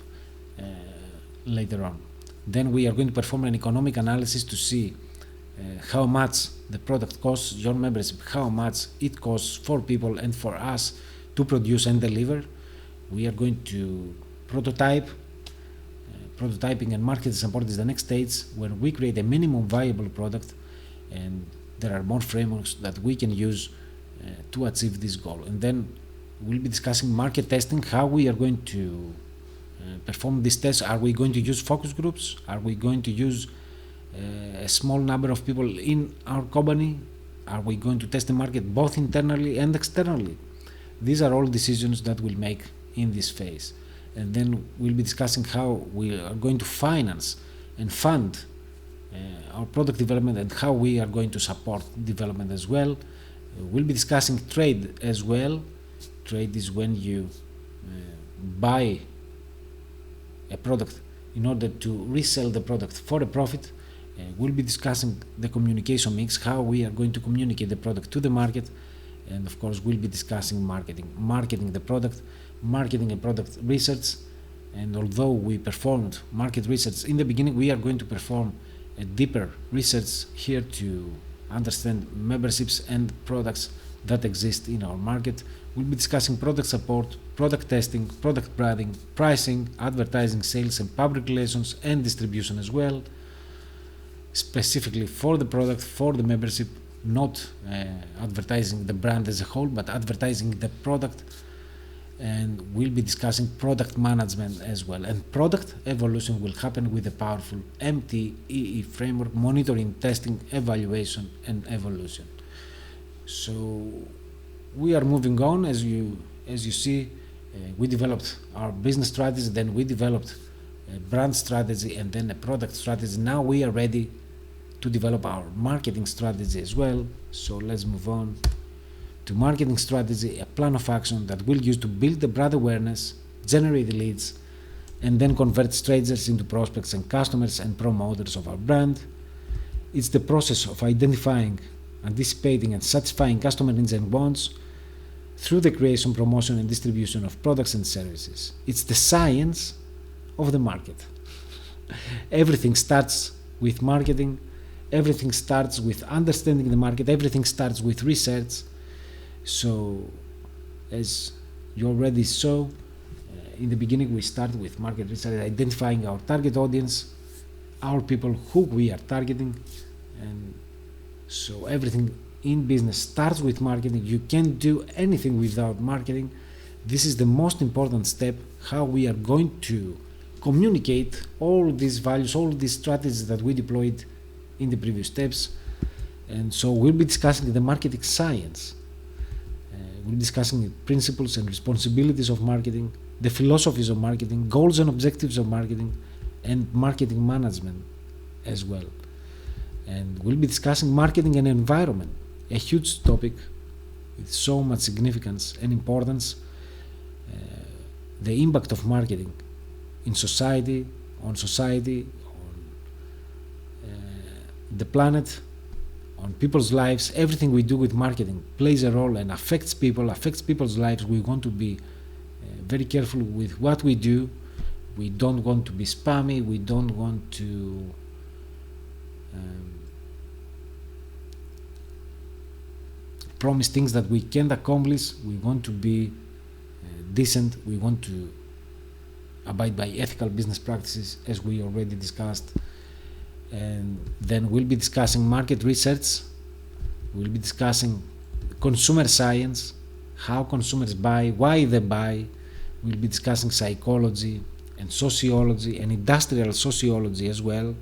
later on. Then we are going to perform an economic analysis to see how much the product costs your membership, how much it costs for people and for us to produce and deliver. We are going to prototype. Prototyping and market support is the next stage, where we create a minimum viable product, and there are more frameworks that we can use to achieve this goal. And then we'll be discussing market testing, how we are going to perform these tests. Are we going to use focus groups? Are we going to use a small number of people in our company? Are we going to test the market both internally and externally? These are all decisions that we'll make in this phase. And then we'll be discussing how we are going to finance and fund our product development, and how we are going to support development as well. We'll be discussing trade as well. Trade is when you buy a product in order to resell the product for a profit. We'll be discussing the communication mix, how we are going to communicate the product to the market, and of course we'll be discussing marketing the product, marketing and product research. And although we performed market research in the beginning, we are going to perform a deeper research here to understand memberships and products that exist in our market. We'll be discussing product support, product testing, product branding, pricing, advertising, sales, and public relations, and distribution as well, specifically for the product, for the membership, not advertising the brand as a whole, but advertising the product. And we'll be discussing product management as well. And product evolution will happen with a powerful MTEE framework: monitoring, testing, evaluation, and evolution. So we are moving on. As you see, we developed our business strategy, then we developed a brand strategy, and then a product strategy. Now we are ready to develop our marketing strategy as well. So let's move on to marketing strategy, a plan of action that we'll use to build the brand awareness, generate leads, and then convert strangers into prospects and customers and promoters of our brand. It's the process of identifying, anticipating, and satisfying customer needs and wants through the creation, promotion, and distribution of products and services. It's the science of the market. Everything starts with marketing. Everything starts with understanding the market. Everything starts with research. So, as you already saw, in the beginning we start with market research, identifying our target audience, our people who we are targeting. And so everything in business starts with marketing. You can't do anything without marketing. This is the most important step, how we are going to communicate all these values, all these strategies that we deployed in the previous steps. And so we'll be discussing the marketing science. We'll be discussing the principles and responsibilities of marketing, the philosophies of marketing, goals and objectives of marketing, and marketing management as well. And we'll be discussing marketing and environment, a huge topic with so much significance and importance. The impact of marketing in society, on the planet, on people's lives. Everything we do with marketing plays a role and affects people's lives. We want to be very careful with what we do. We don't want to be spammy. We don't want to promise things that we can't accomplish. We want to be decent. We want to abide by ethical business practices, as we already discussed. And then we'll be discussing market research. We'll be discussing consumer science, how consumers buy, why they buy. We'll be discussing psychology and sociology and industrial sociology as well.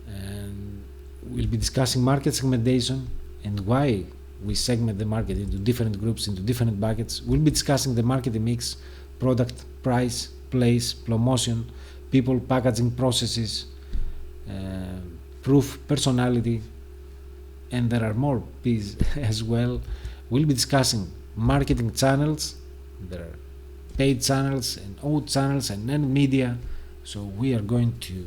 And we'll be discussing market segmentation and why we segment the market into different groups, into different buckets. We'll be discussing the marketing mix, product, price, place, promotion, people, packaging, processes, proof, personality, and there are more P's as well. We'll be discussing marketing channels. There are paid channels and owned channels and media. So we are going to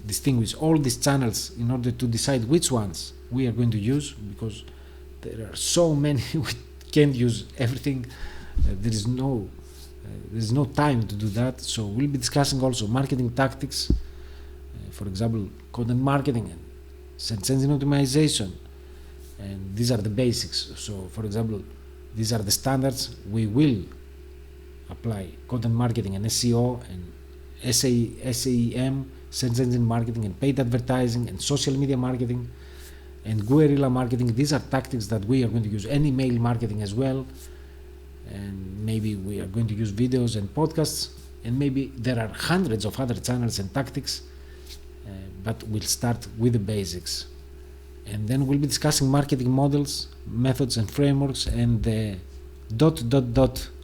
distinguish all these channels in order to decide which ones we are going to use, because there are so many. We can't use everything. There is no time to do that. So we'll be discussing also marketing tactics, for example, content marketing and search engine optimization. And these are the basics. So, for example, these are the standards. We will apply content marketing and SEO and SEM, search engine marketing and paid advertising and social media marketing and guerrilla marketing. These are tactics that we are going to use, and email marketing as well. And maybe we are going to use videos and podcasts, and maybe there are hundreds of other channels and tactics, but we'll start with the basics. And then we'll be discussing marketing models, methods and frameworks, and the ...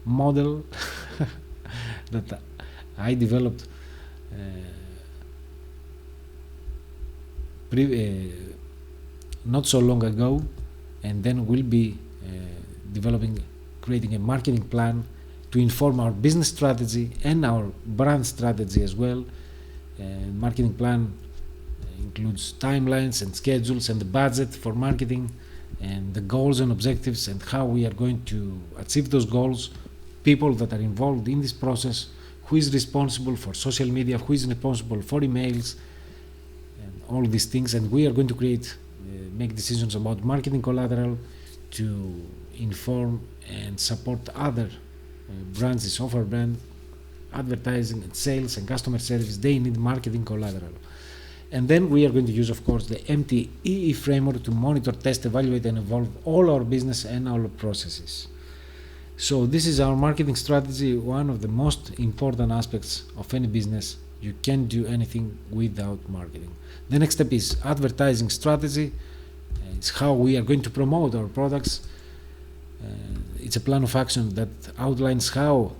model that I developed not so long ago. And then we'll be creating a marketing plan to inform our business strategy and our brand strategy as well. Marketing plan includes timelines and schedules and the budget for marketing and the goals and objectives and how we are going to achieve those goals, people that are involved in this process, who is responsible for social media, who is responsible for emails, and all these things. And we are going to make decisions about marketing collateral to inform and support other branches of our brand, advertising and sales and customer service. They need marketing collateral. And then we are going to use, of course, the MTEE framework to monitor, test, evaluate, and evolve all our business and our processes. So this is our marketing strategy, one of the most important aspects of any business. You can't do anything without marketing. The next step is advertising strategy. It's how we are going to promote our products. It's a plan of action that outlines how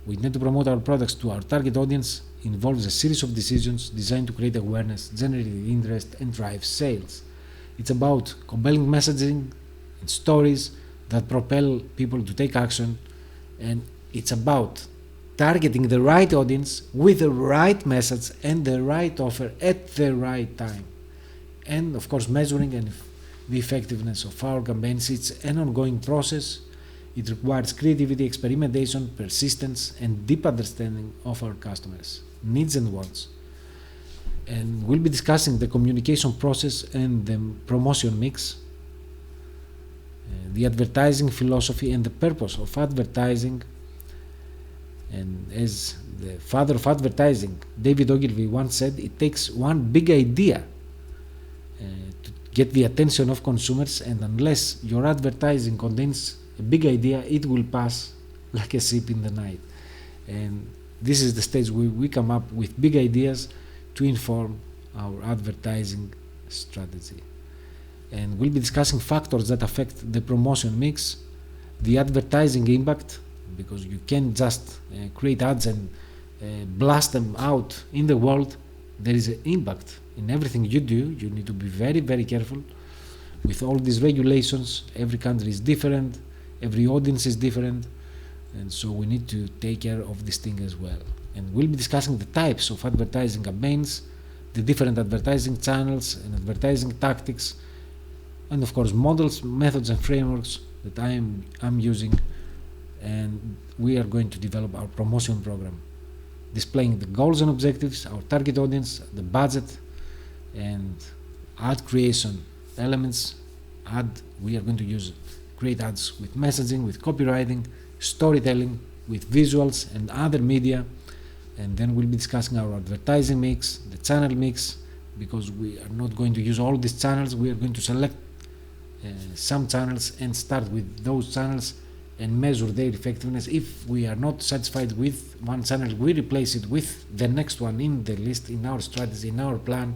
we need to promote our products to our target audience. Involves a series of decisions designed to create awareness, generate interest, and drive sales. It's about compelling messaging and stories that propel people to take action, and it's about targeting the right audience with the right message and the right offer at the right time. And of course, measuring the effectiveness of our campaigns. It's an ongoing process. It requires creativity, experimentation, persistence, and deep understanding of our customers' needs and wants. And we'll be discussing the communication process and the promotion mix, the advertising philosophy and the purpose of advertising. And as the father of advertising, David Ogilvy, once said, it takes one big idea to get the attention of consumers, and unless your advertising contains a big idea, it will pass like a ship in the night. And this is the stage where we come up with big ideas to inform our advertising strategy. And we'll be discussing factors that affect the promotion mix, the advertising impact, because you can't just create ads and blast them out in the world. There is an impact in everything you do. You need to be very, very careful with all these regulations. Every country is different, every audience is different, and so we need to take care of this thing as well. And we'll be discussing the types of advertising campaigns, the different advertising channels and advertising tactics, and of course models, methods and frameworks that I'm using, and we are going to develop our promotion program, displaying the goals and objectives, our target audience, the budget, and ad creation elements. We are going to create ads with messaging, with copywriting, storytelling, with visuals and other media. And then we'll be discussing our advertising mix, the channel mix, because we are not going to use all these channels. We are going to select some channels and start with those channels and measure their effectiveness. If we are not satisfied with one channel, we replace it with the next one in the list, in our strategy, in our plan,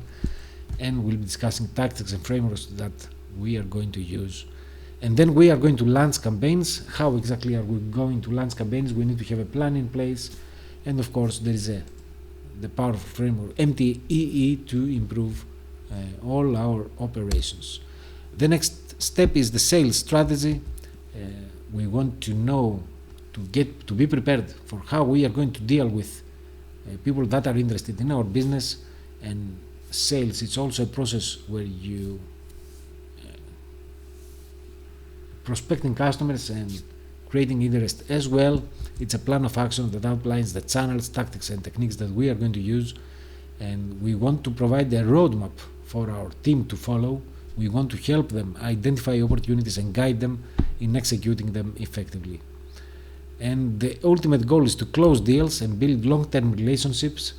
and we'll be discussing tactics and frameworks that we are going to use. And then we are going to launch campaigns. How exactly are we going to launch campaigns? We need to have a plan in place, and of course there is the powerful framework MTEE to improve all our operations. The next step is the sales strategy. We want to know, to be prepared for how we are going to deal with people that are interested in our business. And sales, it's also a process where you prospecting customers and creating interest as well. It's a plan of action that outlines the channels, tactics and techniques that we are going to use, and we want to provide a roadmap for our team to follow. We want to help them identify opportunities and guide them in executing them effectively. And the ultimate goal is to close deals and build long-term relationships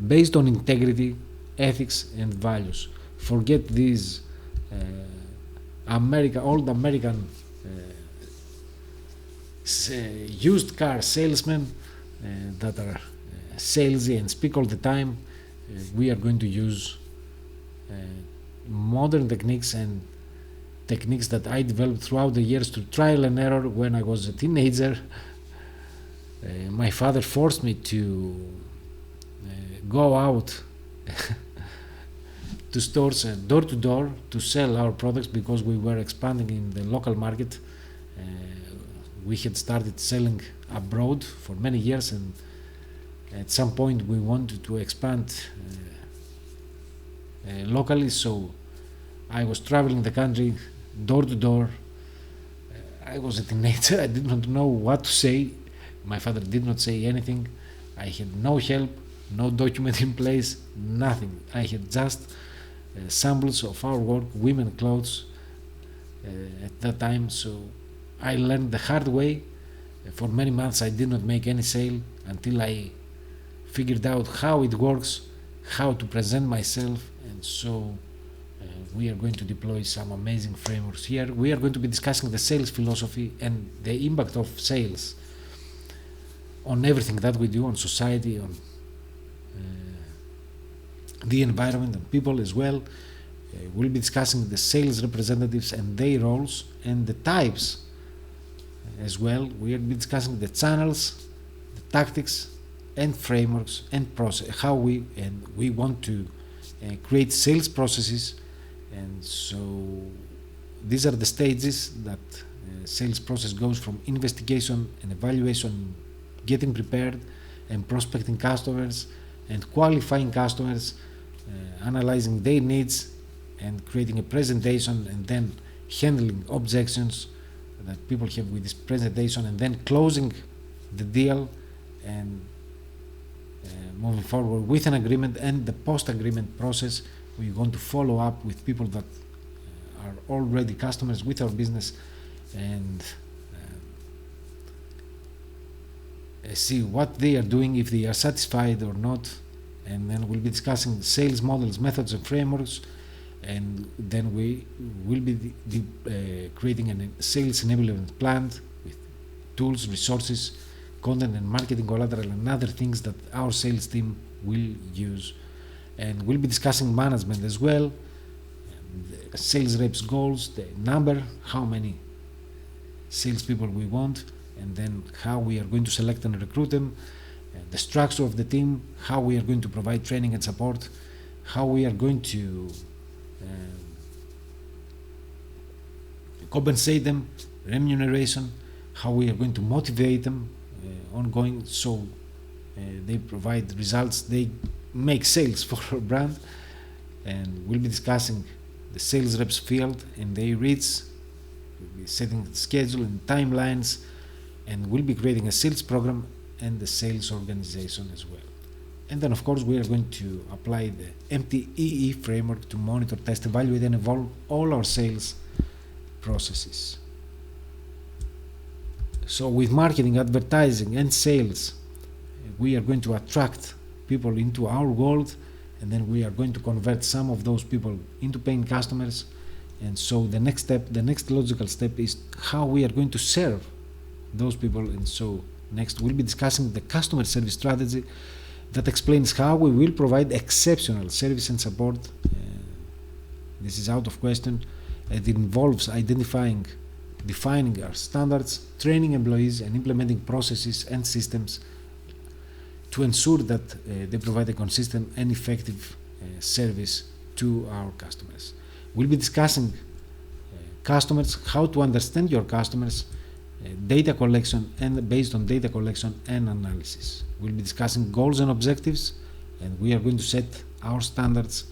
based on integrity, ethics and values. Forget these old American used car salesmen that are salesy and speak all the time. We are going to use modern techniques and techniques that I developed throughout the years through trial and error when I was a teenager. My father forced me to go out to stores door to door to sell our products because we were expanding in the local market. We had started selling abroad for many years, and at some point we wanted to expand locally, so I was traveling the country door to door. I was a teenager, I did not know what to say. My father did not say anything. I had no help, no document in place, nothing. I had just samples of our work, women clothes at that time, so I learned the hard way. For many months I did not make any sale until I figured out how it works, how to present myself, and so we are going to deploy some amazing frameworks here. We are going to be discussing the sales philosophy and the impact of sales on everything that we do, on society, on the environment and people as well. We'll be discussing the sales representatives and their roles and the types as well. We will be discussing the channels, the tactics and frameworks and process, how we want to create sales processes. And so these are the stages that sales process goes from: investigation and evaluation, getting prepared and prospecting customers and qualifying customers, analyzing their needs and creating a presentation, and then handling objections that people have with this presentation, and then closing the deal and moving forward with an agreement. And the post-agreement process, we want to follow up with people that are already customers with our business and see what they are doing, if they are satisfied or not. And then we'll be discussing sales models, methods and frameworks, and then we will be creating a sales enablement plan with tools, resources, content and marketing collateral and other things that our sales team will use. And we'll be discussing management as well, the sales reps goals, the number, how many salespeople we want, and then how we are going to select and recruit them, the structure of the team, how we are going to provide training and support, how we are going to compensate them, remuneration, how we are going to motivate them ongoing, so they provide results, they make sales for our brand. And we'll be discussing the sales reps field and their reach, we'll be setting the schedule and timelines, and we'll be creating a sales program and the sales organization as well. And then of course we are going to apply the MTEE framework to monitor, test, evaluate and evolve all our sales processes. So with marketing, advertising and sales, we are going to attract people into our world, and then we are going to convert some of those people into paying customers. And so the next step, the next logical step is how we are going to serve those people. And so next we'll be discussing the customer service strategy that explains how we will provide exceptional service and support. This is out of question. It involves identifying, defining our standards, training employees and implementing processes and systems to ensure that they provide a consistent and effective service to our customers. We'll be discussing customers, how to understand your customers, data collection, and based on data collection and analysis. We'll be discussing goals and objectives, and we are going to set our standards.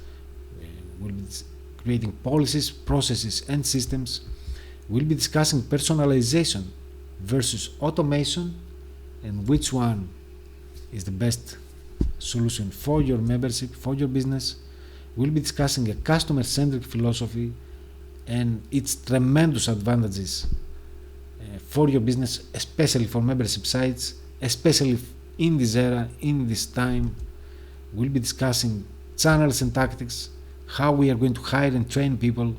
We'll be creating policies, processes, and systems. We'll be discussing personalization versus automation and which one is the best solution for your membership, for your business. We'll be discussing a customer-centric philosophy and its tremendous advantages for your business, especially for membership sites, especially in this era, in this time. We'll be discussing channels and tactics, how we are going to hire and train people,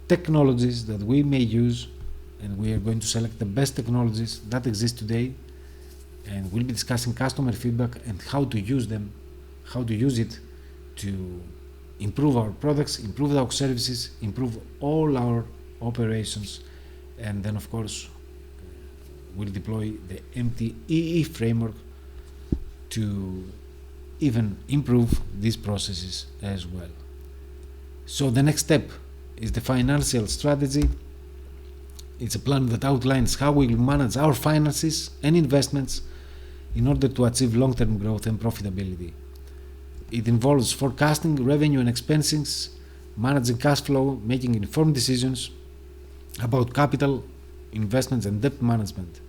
technologies that we may use, and we are going to select the best technologies that exist today. And we'll be discussing customer feedback and how to use them, how to use it to improve our products, improve our services, improve all our operations. And then of course we'll deploy the MTEE framework to even improve these processes as well. So the next step is the financial strategy. It's a plan that outlines how we will manage our finances and investments in order to achieve long-term growth and profitability. It involves forecasting revenue and expenses, managing cash flow, making informed decisions about capital investments and debt management.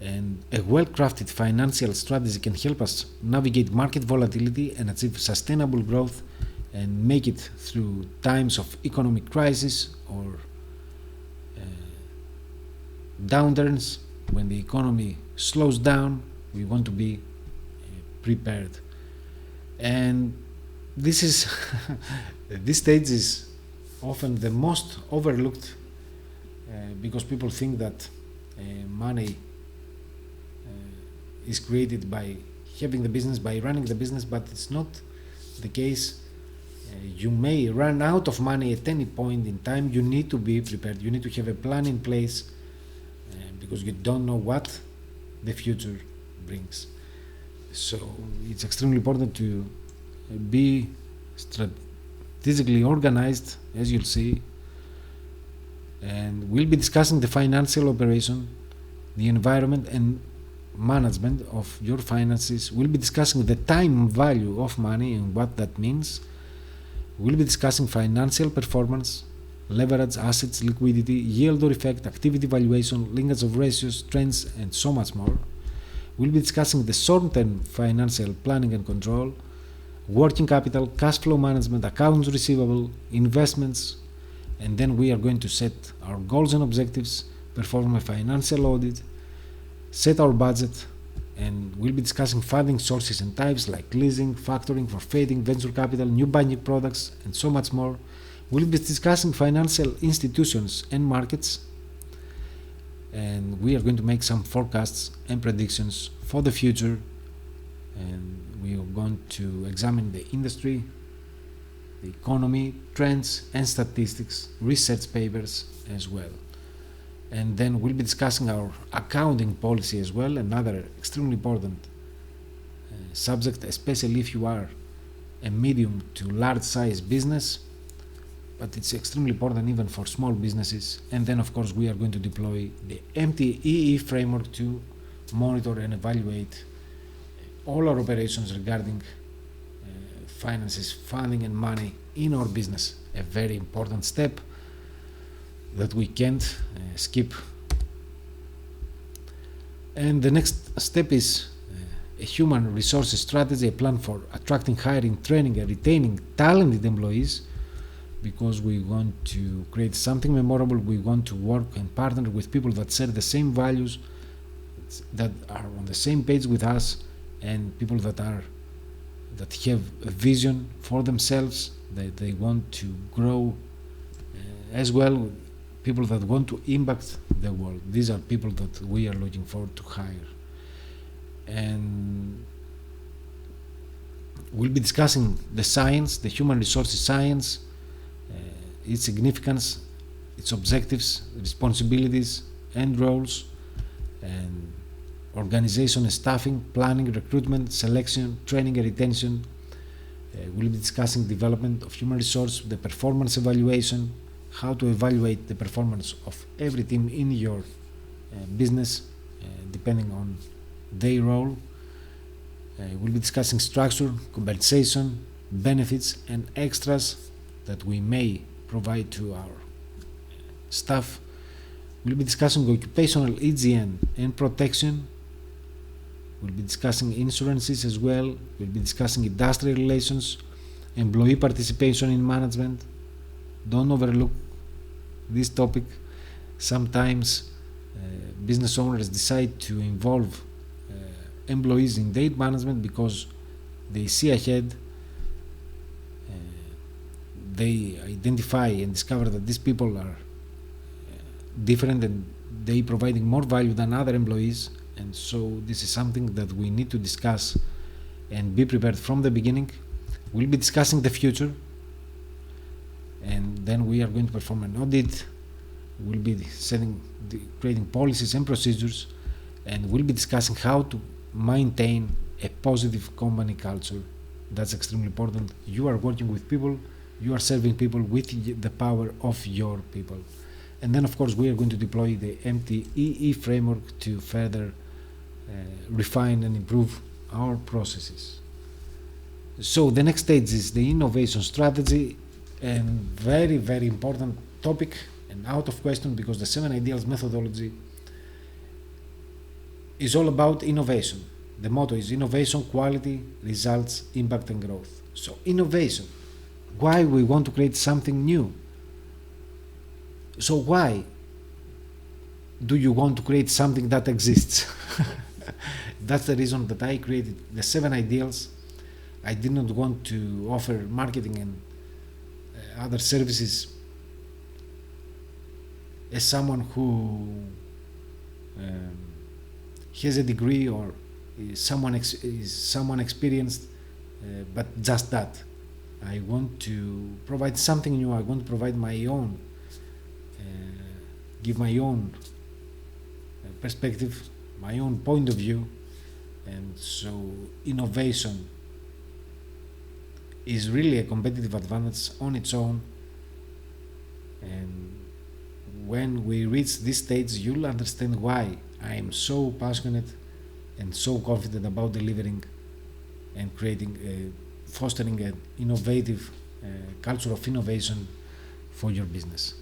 And a well-crafted financial strategy can help us navigate market volatility and achieve sustainable growth and make it through times of economic crisis or downturns. When the economy slows down, we want to be prepared. And this is this stage is often the most overlooked because people think that money is created by having the business, by running the business, but it's not the case. You may run out of money at any point in time. You need to be prepared. You need to have a plan in place because you don't know what the future brings. So it's extremely important to be strategically organized, as you'll see. And we'll be discussing the financial operation, the environment and management of your finances. We'll be discussing the time value of money and what that means. We'll be discussing financial performance, leverage, assets, liquidity, yield or effect, activity valuation, linkage of ratios, trends, and so much more. We'll be discussing the short-term financial planning and control, working capital, cash flow management, accounts receivable, investments, and then we are going to set our goals and objectives, perform a financial audit, set our budget, and we'll be discussing funding sources and types like leasing, factoring, forfeiting, venture capital, new banking products, and so much more. We'll be discussing financial institutions and markets, and we are going to make some forecasts and predictions for the future and we are going to examine the industry, the economy, trends and statistics, research papers as well. And then we'll be discussing our accounting policy as well, another extremely important subject, especially if you are a medium to large size business, but it's extremely important even for small businesses. And then of course we are going to deploy the MTEE framework to monitor and evaluate all our operations regarding finances, funding and money in our business, a very important step that we can't skip. And the next step is a human resources strategy, a plan for attracting, hiring, training and retaining talented employees, because we want to create something memorable. We want to work and partner with people that share the same values, that are on the same page with us, and people that have a vision for themselves, that they want to grow as well, people that want to impact the world. These are people that we are looking forward to hire. And we'll be discussing the science, the human resources science, its significance, its objectives, responsibilities and roles, and organization and staffing, planning, recruitment, selection, training and retention. We'll be discussing development of human resource, the performance evaluation, how to evaluate the performance of every team in your business depending on their role. We'll be discussing structure, compensation, benefits and extras that we may provide to our staff. We'll be discussing occupational hygiene and protection. We'll be discussing insurances as well. We'll be discussing industrial relations, employee participation in management. Don't overlook this topic. Sometimes business owners decide to involve employees in their management because they see ahead, they identify and discover that these people are different and they providing more value than other employees. And so this is something that we need to discuss and be prepared from the beginning. We'll be discussing the future, and then we are going to perform an audit. We'll be creating policies and procedures, and we'll be discussing how to maintain a positive company culture. That's extremely important. You are working with people, you are serving people with the power of your people. And then of course we are going to deploy the MTEE framework to further refine and improve our processes. So the next stage is the innovation strategy, and very, very important topic and out of question, because the 7 IDEALS methodology is all about innovation. The motto is innovation, quality, results, impact and growth. So innovation, why we want to create something new? So why do you want to create something that exists? That's the reason that I created the 7 IDEALS. I did not want to offer marketing and other services as someone who has a degree or is someone experienced, but just that. I want to provide something new. I want to provide my own, give my own perspective, my own point of view. And so innovation is really a competitive advantage on its own. And when we reach this stage, you'll understand why I am so passionate and so confident about delivering and creating, fostering an innovative culture of innovation for your business.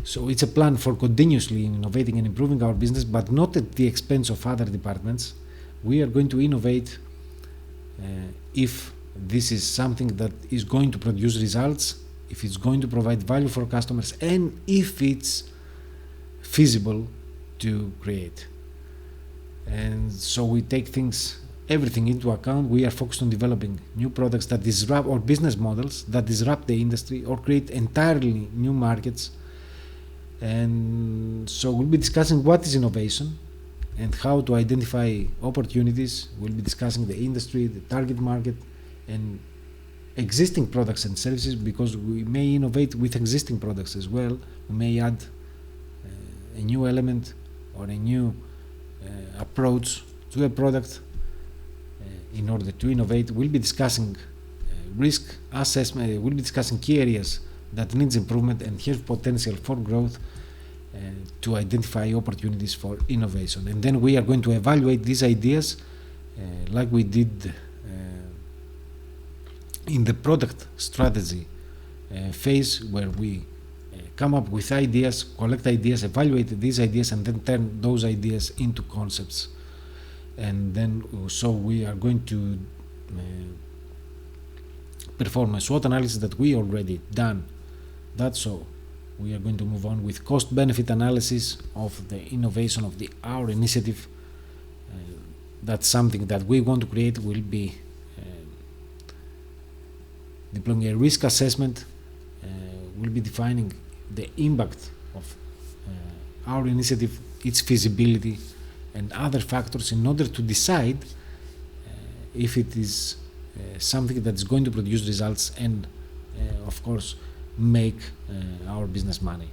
So it's a plan for continuously innovating and improving our business, but not at the expense of other departments. We are going to innovate if this is something that is going to produce results, if it's going to provide value for customers, and if it's feasible to create. And so we take everything into account. We are focused on developing new products that disrupt, or business models that disrupt the industry or create entirely new markets. And so we'll be discussing what is innovation, and how to identify opportunities. We'll be discussing the industry, the target market, and existing products and services, because we may innovate with existing products as well. We may add a new element or a new approach to a product in order to innovate. We'll be discussing risk assessment. We'll be discussing key areas that needs improvement and have potential for growth, to identify opportunities for innovation. And then we are going to evaluate these ideas like we did in the product strategy phase, where we come up with ideas, collect ideas, evaluate these ideas, and then turn those ideas into concepts. And then so we are going to perform a SWOT analysis that we already done. That's so we are going to move on with cost benefit analysis of the innovation of our initiative. That's something that we want to create. Will be deploying a risk assessment. We'll be defining the impact of our initiative, its feasibility, and other factors in order to decide if it is something that's going to produce results and of course make our business money.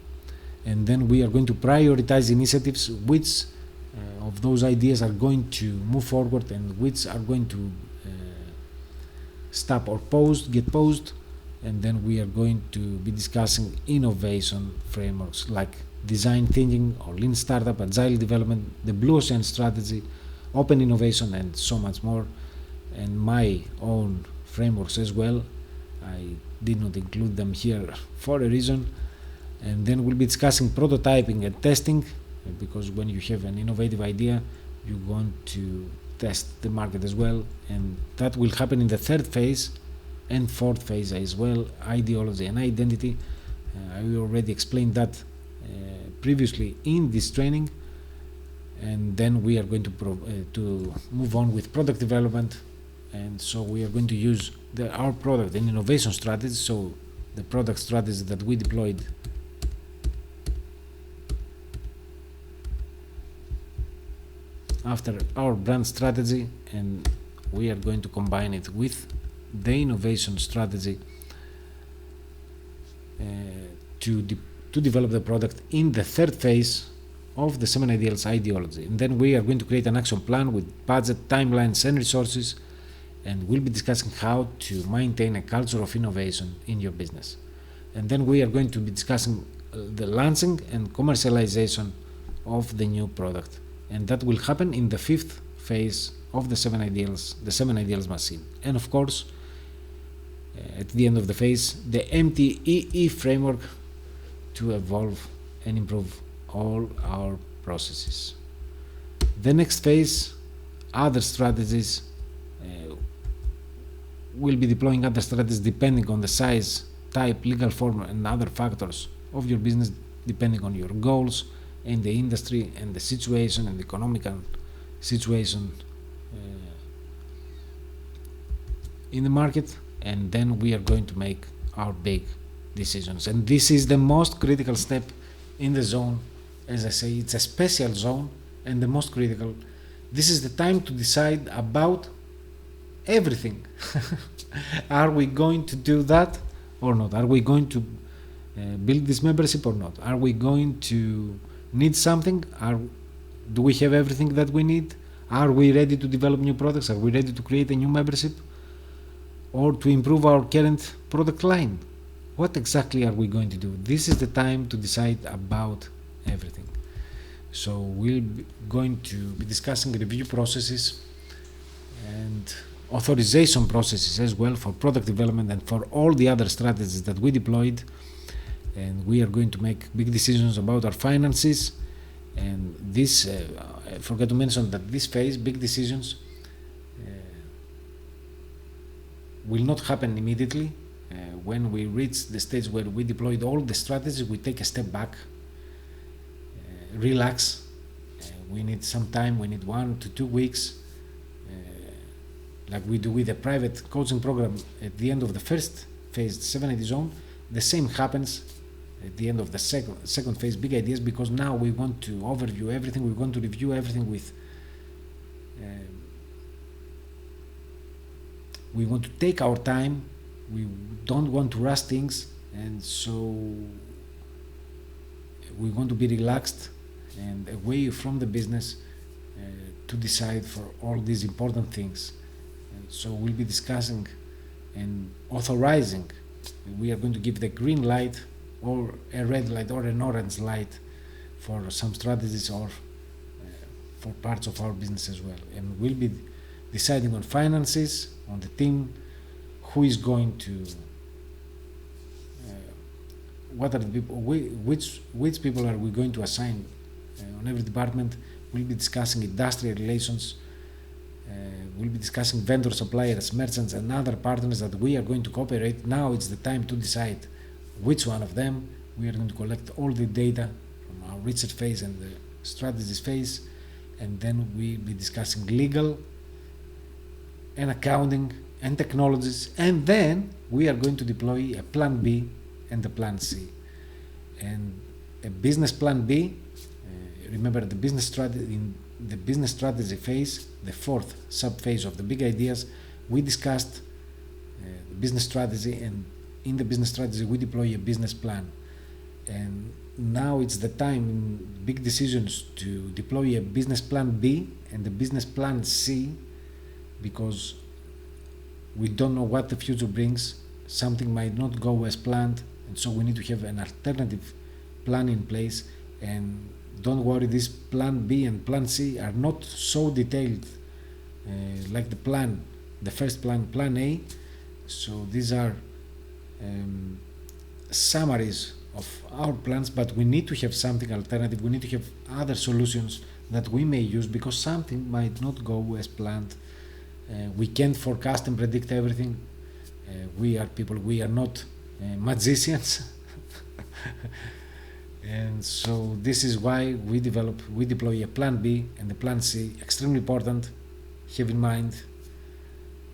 And then we are going to prioritize initiatives which of those ideas are going to move forward and which are going to stop or get paused. And then we are going to be discussing innovation frameworks like design thinking or lean startup, agile development, the blue ocean strategy, open innovation, and so much more, and my own frameworks as well. I did not include them here for a reason. And then we'll be discussing prototyping and testing, because when you have an innovative idea, you want to test the market as well, and that will happen in the third phase and fourth phase as well, ideology and identity. I already explained that previously in this training. And then we are going to move on with product development, and so we are going to use our product and innovation strategy, so the product strategy that we deployed after our brand strategy, and we are going to combine it with the innovation strategy to develop the product in the third phase of the 7 IDEALS ideology. And then we are going to create an action plan with budget, timelines, and resources, and we'll be discussing how to maintain a culture of innovation in your business. And then we are going to be discussing the launching and commercialization of the new product, and that will happen in the fifth phase of the 7 IDEALS machine. And of course, at the end of the phase, the MTEE framework to evolve and improve all our processes. The next phase, other strategies. We'll be deploying other strategies depending on the size, type, legal form, and other factors of your business, depending on your goals and the industry and the situation and the economical situation in the market. And then we are going to make our big decisions. And this is the most critical step in the zone. As I say, it's a special zone and the most critical. This is the time to decide about everything. Are we going to do that or not? Are we going to build this membership or not? Are we going to need something? Do we have everything that we need? Are we ready to develop new products? Are we ready to create a new membership or to improve our current product line? What exactly are we going to do? This is the time to decide about everything. So we're going to be discussing review processes and authorization processes as well for product development and for all the other strategies that we deployed. And we are going to make big decisions about our finances. And this, I forgot to mention that this phase, big decisions, will not happen immediately. When we reach the stage where we deployed all the strategies, we take a step back, relax. We need some time, we need 1 to 2 weeks, like we do with a private coaching program at the end of the first phase, 780 zone. The same happens at the end of the second phase, big ideas, because now we want to overview everything, we want to review everything with we want to take our time, we don't want to rush things, and so we want to be relaxed and away from the business to decide for all these important things. And so we'll be discussing and authorizing. We are going to give the green light or a red light or an orange light for some strategies or for parts of our business as well. And we'll be deciding on finances, on the team, who is going to, what are the people, which people are we going to assign on every department. We'll be discussing industrial relations. We'll be discussing vendor, suppliers, merchants, and other partners that we are going to cooperate. Now it's the time to decide which one of them. We are going to collect all the data from our research phase and the strategies phase, and then we'll be discussing legal and accounting and technologies, and then we are going to deploy a plan B and a plan C. And a business plan B, remember the business strategy, in the business strategy phase, the fourth sub phase of the big ideas, we discussed the business strategy, and in the business strategy we deploy a business plan. And now it's the time in big decisions to deploy a business plan B and a business plan C, because we don't know what the future brings. Something might not go as planned, and so we need to have an alternative plan in place. And don't worry, this plan B and plan C are not so detailed like the first plan A. So these are summaries of our plans, but we need to have something alternative. We need to have other solutions that we may use, because something might not go as planned. We can't forecast and predict everything. We are people, we are not magicians. And so this is why we deploy a plan B and a plan C, extremely important, have in mind.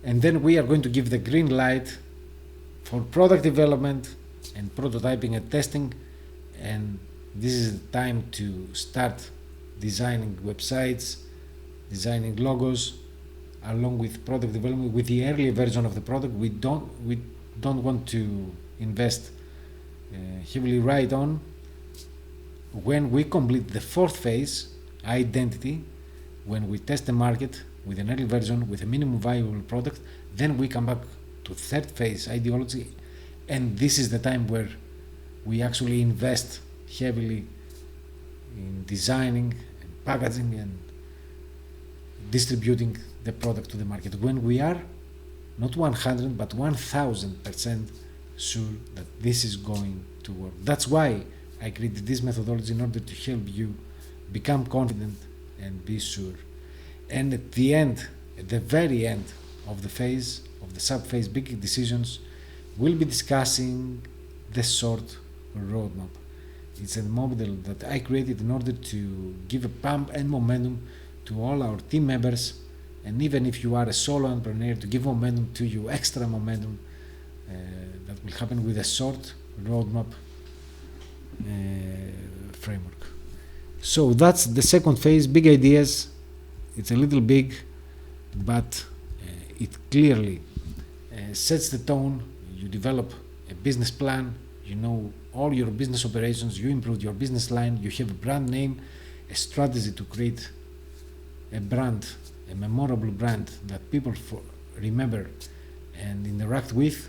And then we are going to give the green light for product development and prototyping and testing. And this is the time to start designing websites, designing logos, along with product development, with the early version of the product. We don't want to invest heavily right on. When we complete the fourth phase, identity, when we test the market with an early version, with a minimum viable product, then we come back to third phase, ideology, and this is the time where we actually invest heavily in designing and packaging and distributing the product to the market, when we are not 100 but 1000% sure that this is going to work. That's why I created this methodology, in order to help you become confident and be sure. And at the end, at the very end of the phase, of the sub-phase big decisions, we'll be discussing the short roadmap. It's a model that I created in order to give a pump and momentum to all our team members, and even if you are a solo entrepreneur, to give momentum to you, extra momentum that will happen with a short roadmap framework. So that's the second phase, big ideas. It's a little big, but it clearly sets the tone. You develop a business plan, you know all your business operations, you improve your business line, you have a brand name, a strategy to create a brand, a memorable brand that people remember and interact with.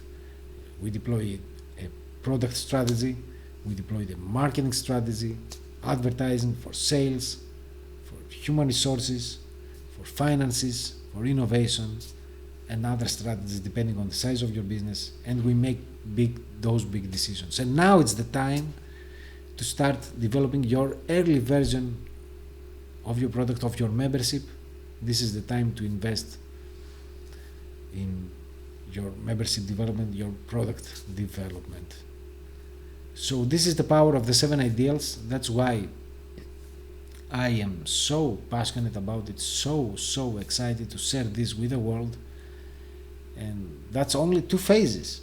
We deploy a product strategy, we deploy the marketing strategy, advertising, for sales, for human resources, for finances, for innovation, and other strategies depending on the size of your business, and we make those big decisions. And now it's the time to start developing your early version of your product, of your membership. This is the time to invest in your membership development, your product development. So this is the power of the 7 ideals. That's why I am so passionate about it, so excited to share this with the world. And that's only 2 phases.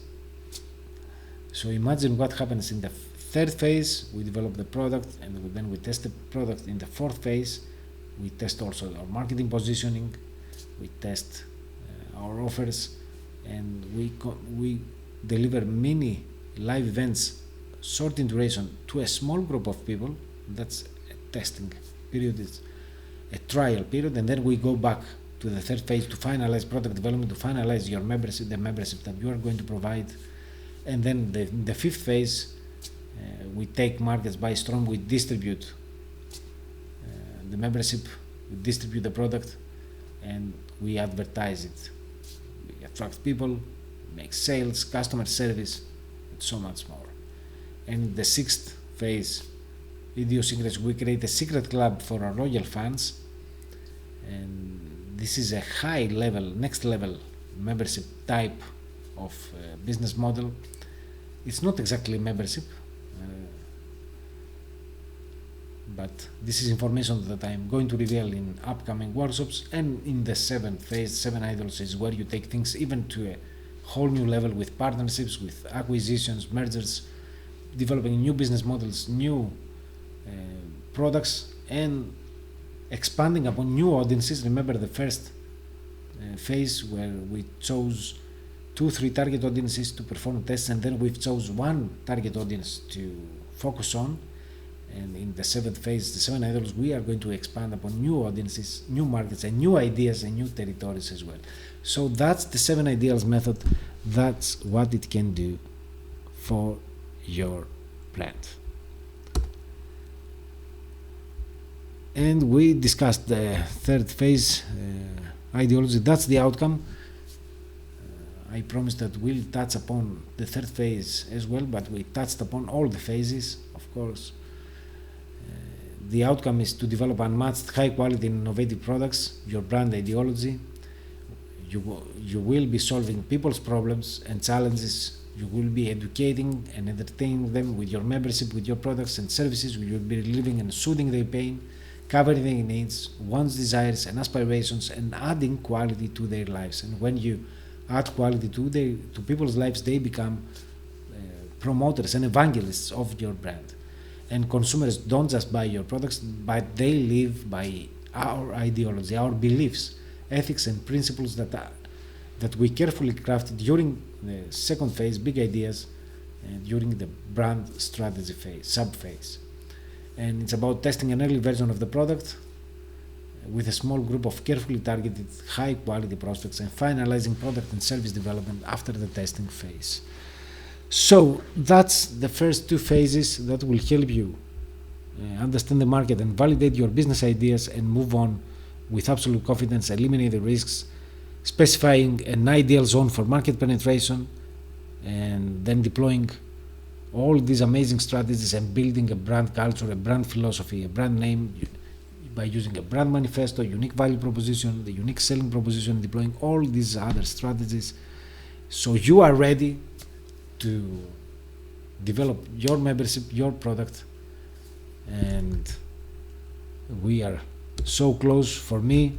So imagine what happens in the third phase, we develop the product, and then we test the product. In the fourth phase, we test also our marketing positioning, we test our offers, and we deliver mini live events, short in duration, to a small group of people. That's a testing period, it's a trial period, and then we go back to the third phase to finalize product development, to finalize your membership, the membership that you are going to provide. And then the fifth phase, we take markets by storm, we distribute the membership, we distribute the product, and we advertise it. We attract people, make sales, customer service, and so much more. And in the sixth phase, idiosyncrasy, we create a secret club for our loyal fans, and this is a high level, next level membership type of business model. It's not exactly membership, but this is information that I'm going to reveal in upcoming workshops. And in the seventh phase, 7 IDEALS, is where you take things even to a whole new level with partnerships, with acquisitions, mergers, developing new business models, new products, and expanding upon new audiences. Remember the first phase where we chose 2-3 target audiences to perform tests, and then we've chose one target audience to focus on. And in the seventh phase, the 7 IDEALS, we are going to expand upon new audiences, new markets, and new ideas and new territories as well. So that's the 7 IDEALS method. That's what it can do for your brand. And we discussed the third phase, ideology. That's the outcome. I promise that we'll touch upon the third phase as well, but we touched upon all the phases, of course. The outcome is to develop unmatched, high quality, innovative products, your brand ideology. You will be solving people's problems and challenges. You will be educating and entertaining them with your membership, with your products and services. You will be relieving and soothing their pain, covering their needs, wants, desires, and aspirations, and adding quality to their lives. And when you add quality to people's lives, they become promoters and evangelists of your brand. And consumers don't just buy your products, but they live by our ideology, our beliefs, ethics, and principles that we carefully crafted during the second phase, big ideas, and during the brand strategy phase, sub-phase. And it's about testing an early version of the product with a small group of carefully targeted, high-quality prospects, and finalizing product and service development after the testing phase. So that's the first 2 phases that will help you understand the market and validate your business ideas and move on with absolute confidence, eliminate the risks, specifying an ideal zone for market penetration, and then deploying all these amazing strategies and building a brand culture, a brand philosophy, a brand name by using a brand manifesto, unique value proposition, the unique selling proposition, deploying all these other strategies. So you are ready to develop your membership, your product, and we are so close for me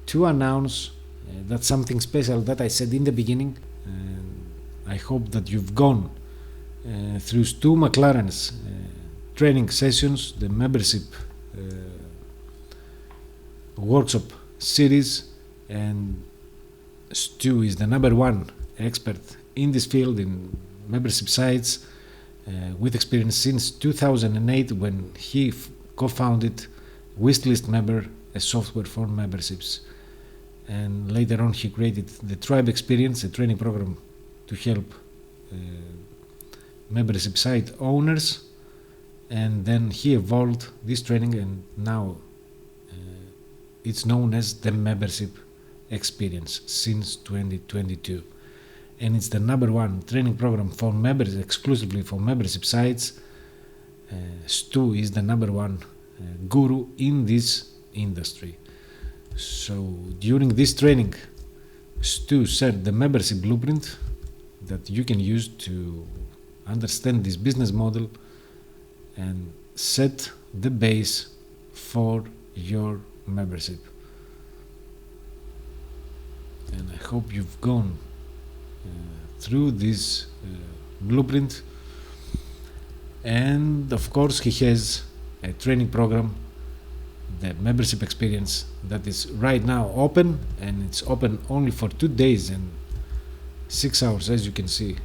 to announce that something special that I said in the beginning. And I hope that you've gone through Stu McLaren's training sessions, the membership workshop series, and Stu is the #1 expert in this field, in membership sites, with experience since 2008 when he co-founded Wishlist Member, a software for memberships. And later on he created the Tribe Experience, a training program to help membership site owners. And then he evolved this training, and now it's known as the Membership Experience since 2022. And it's the #1 training program for members, exclusively for membership sites. Stu is the #1 guru in this industry. So during this training, Stu shared the membership blueprint that you can use to understand this business model and set the base for your membership. And I hope you've gone through this blueprint. And of course he has a training program, the membership experience, that is right now open, and it's open only for 2 days and 6 hours, as you can see.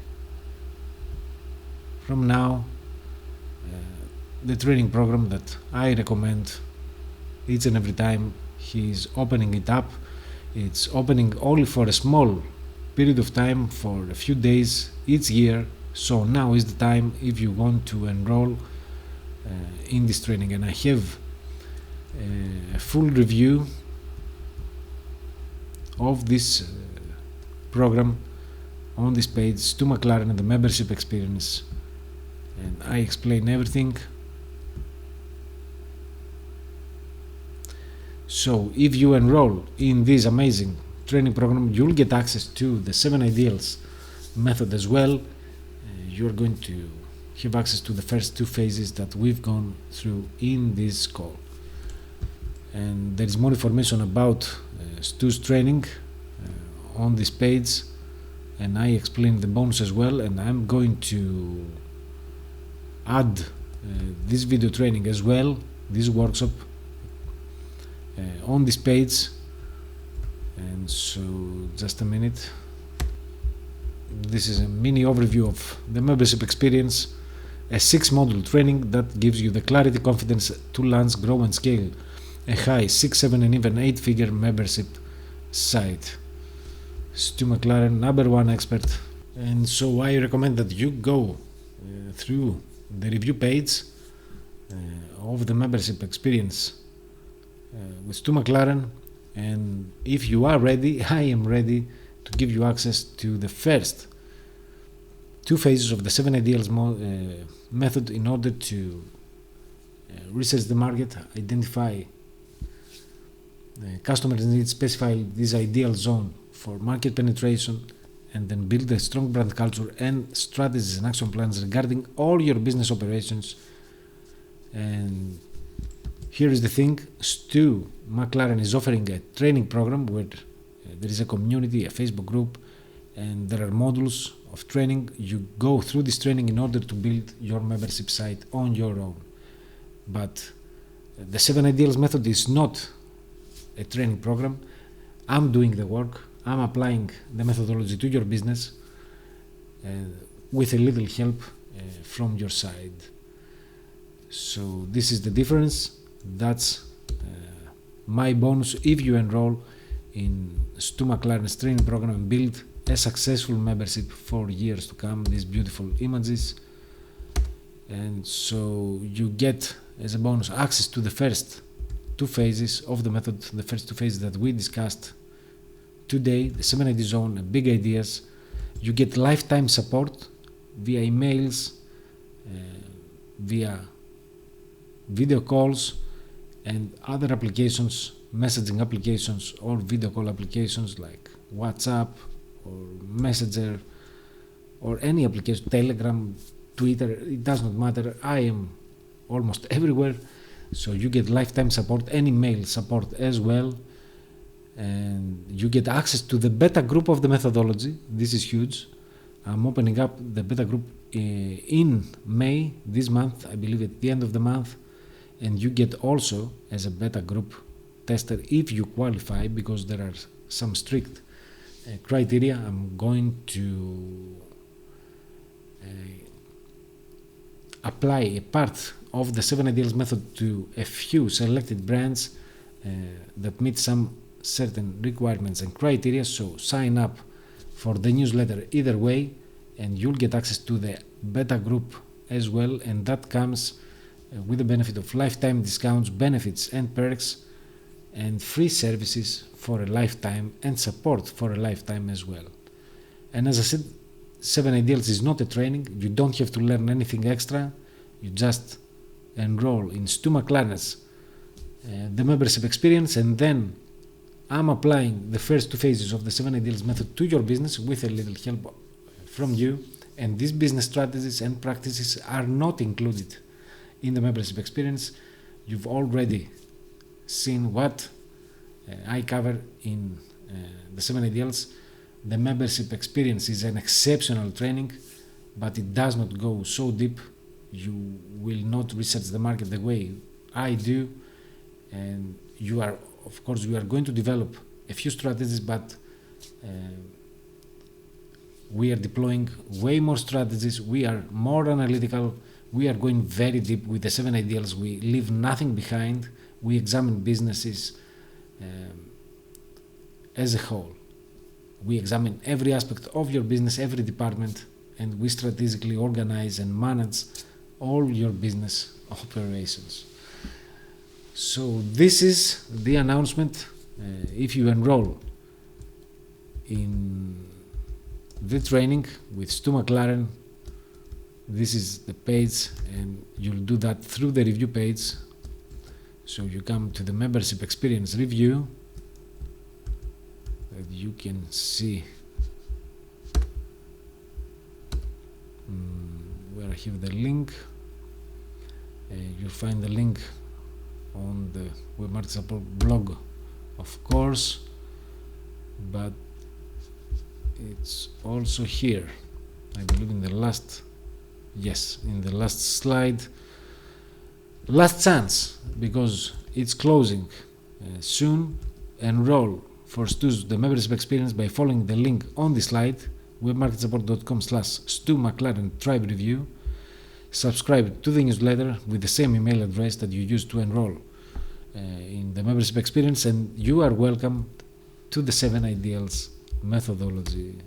From now, the training program that I recommend each and every time he's opening it up, it's opening only for a small period of time, for a few days each year. So now is the time if you want to enroll in this training. And I have a full review of this program on this page, Stu McLaren and the membership experience, and I explain everything. So if you enroll in this amazing training program, you'll get access to the 7 IDEALS method as well. You're going to have access to the first 2 phases that we've gone through in this call. And there is more information about Stu's training on this page, and I explain the bonus as well. And I'm going to add this video training as well, this workshop, on this page. And so just a minute, this is a mini overview of the membership experience, a 6-module training that gives you the clarity, confidence to launch, grow and scale a high 6, 7 and even 8-figure membership site. Stu McLaren, #1 expert. And so I recommend that you go through the review page of the membership experience with Stu McLaren, and if you are ready, I am ready to give you access to the first 2 phases of the 7 IDEALS method in order to research the market, identify customers' needs, specify this ideal zone for market penetration, and then build a strong brand culture and strategies and action plans regarding all your business operations. And here is the thing, Stu McLaren is offering a training program where there is a community, a Facebook group, and there are modules of training. You go through this training in order to build your membership site on your own. But the 7 IDEALS method is not a training program. I'm doing the work. I'm applying the methodology to your business with a little help from your side. So this is the difference. That's my bonus if you enroll in Stu McLaren's training program and build a successful membership for years to come. These beautiful images. And so you get as a bonus access to the first 2 phases of the method, the first 2 phases that we discussed today, the 7 ID zone, big ideas. You get lifetime support via emails, via video calls and other applications, messaging applications or video call applications like WhatsApp or Messenger or any application, Telegram, Twitter, it does not matter. I am almost everywhere. So you get lifetime support and email support as well. And you get access to the beta group of the methodology. This is huge. I'm opening up the beta group in May this month, I believe at the end of the month. And you get also as a beta group tester if you qualify, because there are some strict criteria. I'm going to apply a part of the 7 IDEALS method to a few selected brands that meet some certain requirements and criteria. So sign up for the newsletter either way and you'll get access to the beta group as well, and that comes with the benefit of lifetime discounts, benefits and perks, and free services for a lifetime and support for a lifetime as well. And as I said, 7 IDEALS is not a training. You don't have to learn anything extra. You just enroll in Stu McLaren's the membership experience, and then I'm applying the first 2 phases of the 7 IDEALS method to your business with a little help from you. And these business strategies and practices are not included in the membership experience. You've already seen what I cover in the 7 IDEALS. The membership experience is an exceptional training, but it does not go so deep you will not research the market the way I do, and you are going to develop a few strategies, but we are deploying way more strategies. We are more analytical. We are going very deep with the 7 ideals. We leave nothing behind. We examine businesses as a whole. We examine every aspect of your business, every department, and we strategically organize and manage all your business operations. So this is the announcement. If you enroll in the training with Stu McLaren, this is the page, and you'll do that through the review page. So you come to the membership experience review, that you can see where I have the link. You'll find the link on the Web Market Support blog, of course, but it's also here, I believe, in the last slide. Last chance, because it's closing soon. Enroll for Stu's the membership experience by following the link on the slide, webmarketsupport.com/Stu McLaren Tribe Review. Subscribe to the newsletter with the same email address that you used to enroll in the membership experience, and you are welcome to the 7 ideals methodology.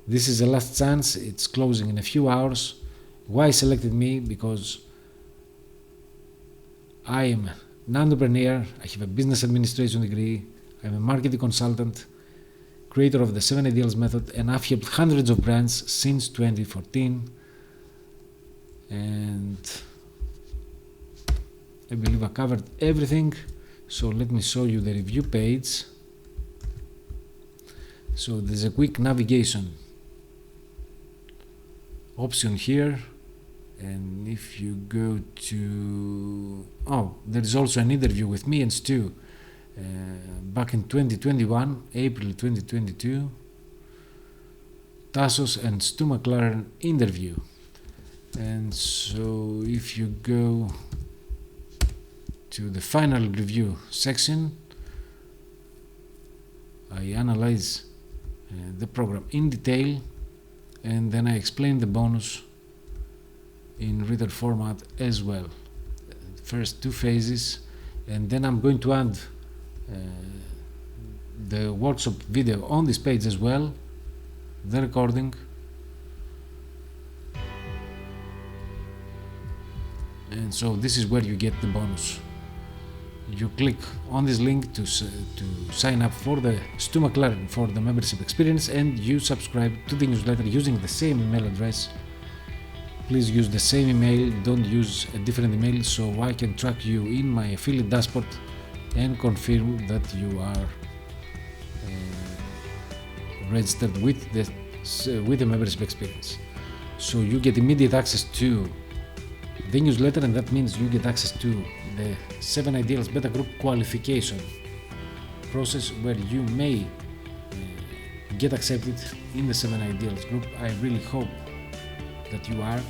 This is the last chance. It's closing in a few hours. Why selected me? Because I am an entrepreneur. I have a business administration degree. I'm a marketing consultant, creator of the 7 ideals method, and I've helped hundreds of brands since 2014. And I believe I covered everything. So let me show you the review page. So there's a quick navigation option here, and if you go to there is also an interview with me and Stu back in 2021, April 2022, Tassos and Stu McLaren interview. And so if you go to the final review section, I analyze the program in detail, and then I explain the bonus in written format as well. First 2 phases, and then I'm going to add the workshop video on this page as well, the recording. And so this is where you get the bonus. You click on this link to sign up for the Stu McLaren for the membership experience, and you subscribe to the newsletter using the same email address. Please use the same email, don't use a different email, so I can track you in my affiliate dashboard and confirm that you are registered with the membership experience. So you get immediate access to the newsletter, and that means you get access to the 7 ideals beta group qualification process, where you may get accepted in the 7 ideals group. I really hope that you are.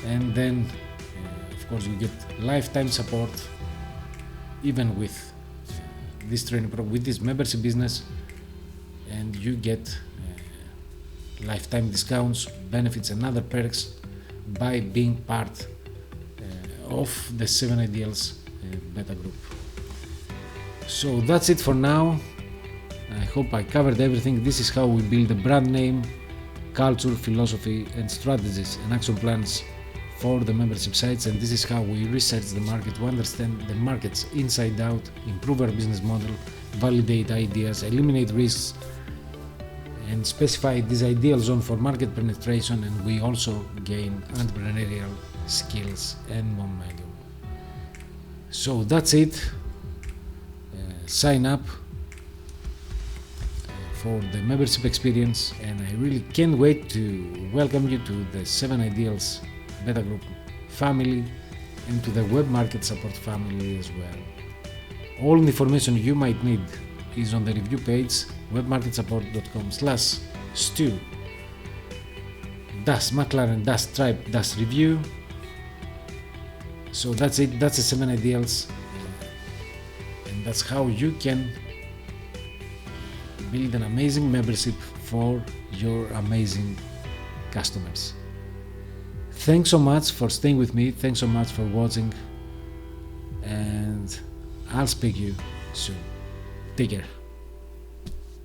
And then of course you get lifetime support, even with this training program, with this membership business, and you get lifetime discounts, benefits, and other perks by being part of the 7 ideals beta group. So that's it for now. I hope I covered everything. This is how we build a brand name, culture, philosophy, and strategies and action plans for the membership sites, and this is how we research the market to understand the markets inside out, improve our business model, validate ideas, eliminate risks, and specify this ideal zone for market penetration, and we also gain entrepreneurial skills and momentum. So that's it. Sign up for the membership experience, and I really can't wait to welcome you to the 7 ideals beta group family and to the web market support family as well. All the information you might need is on the review page, webmarketsupport.com/Stu. Dash McLaren, Dash Stripe, Dash Review. So that's it, that's the 7 ideals, and that's how you can build an amazing membership for your amazing customers. Thanks so much for staying with me, thanks so much for watching, and I'll speak to you soon. Take care.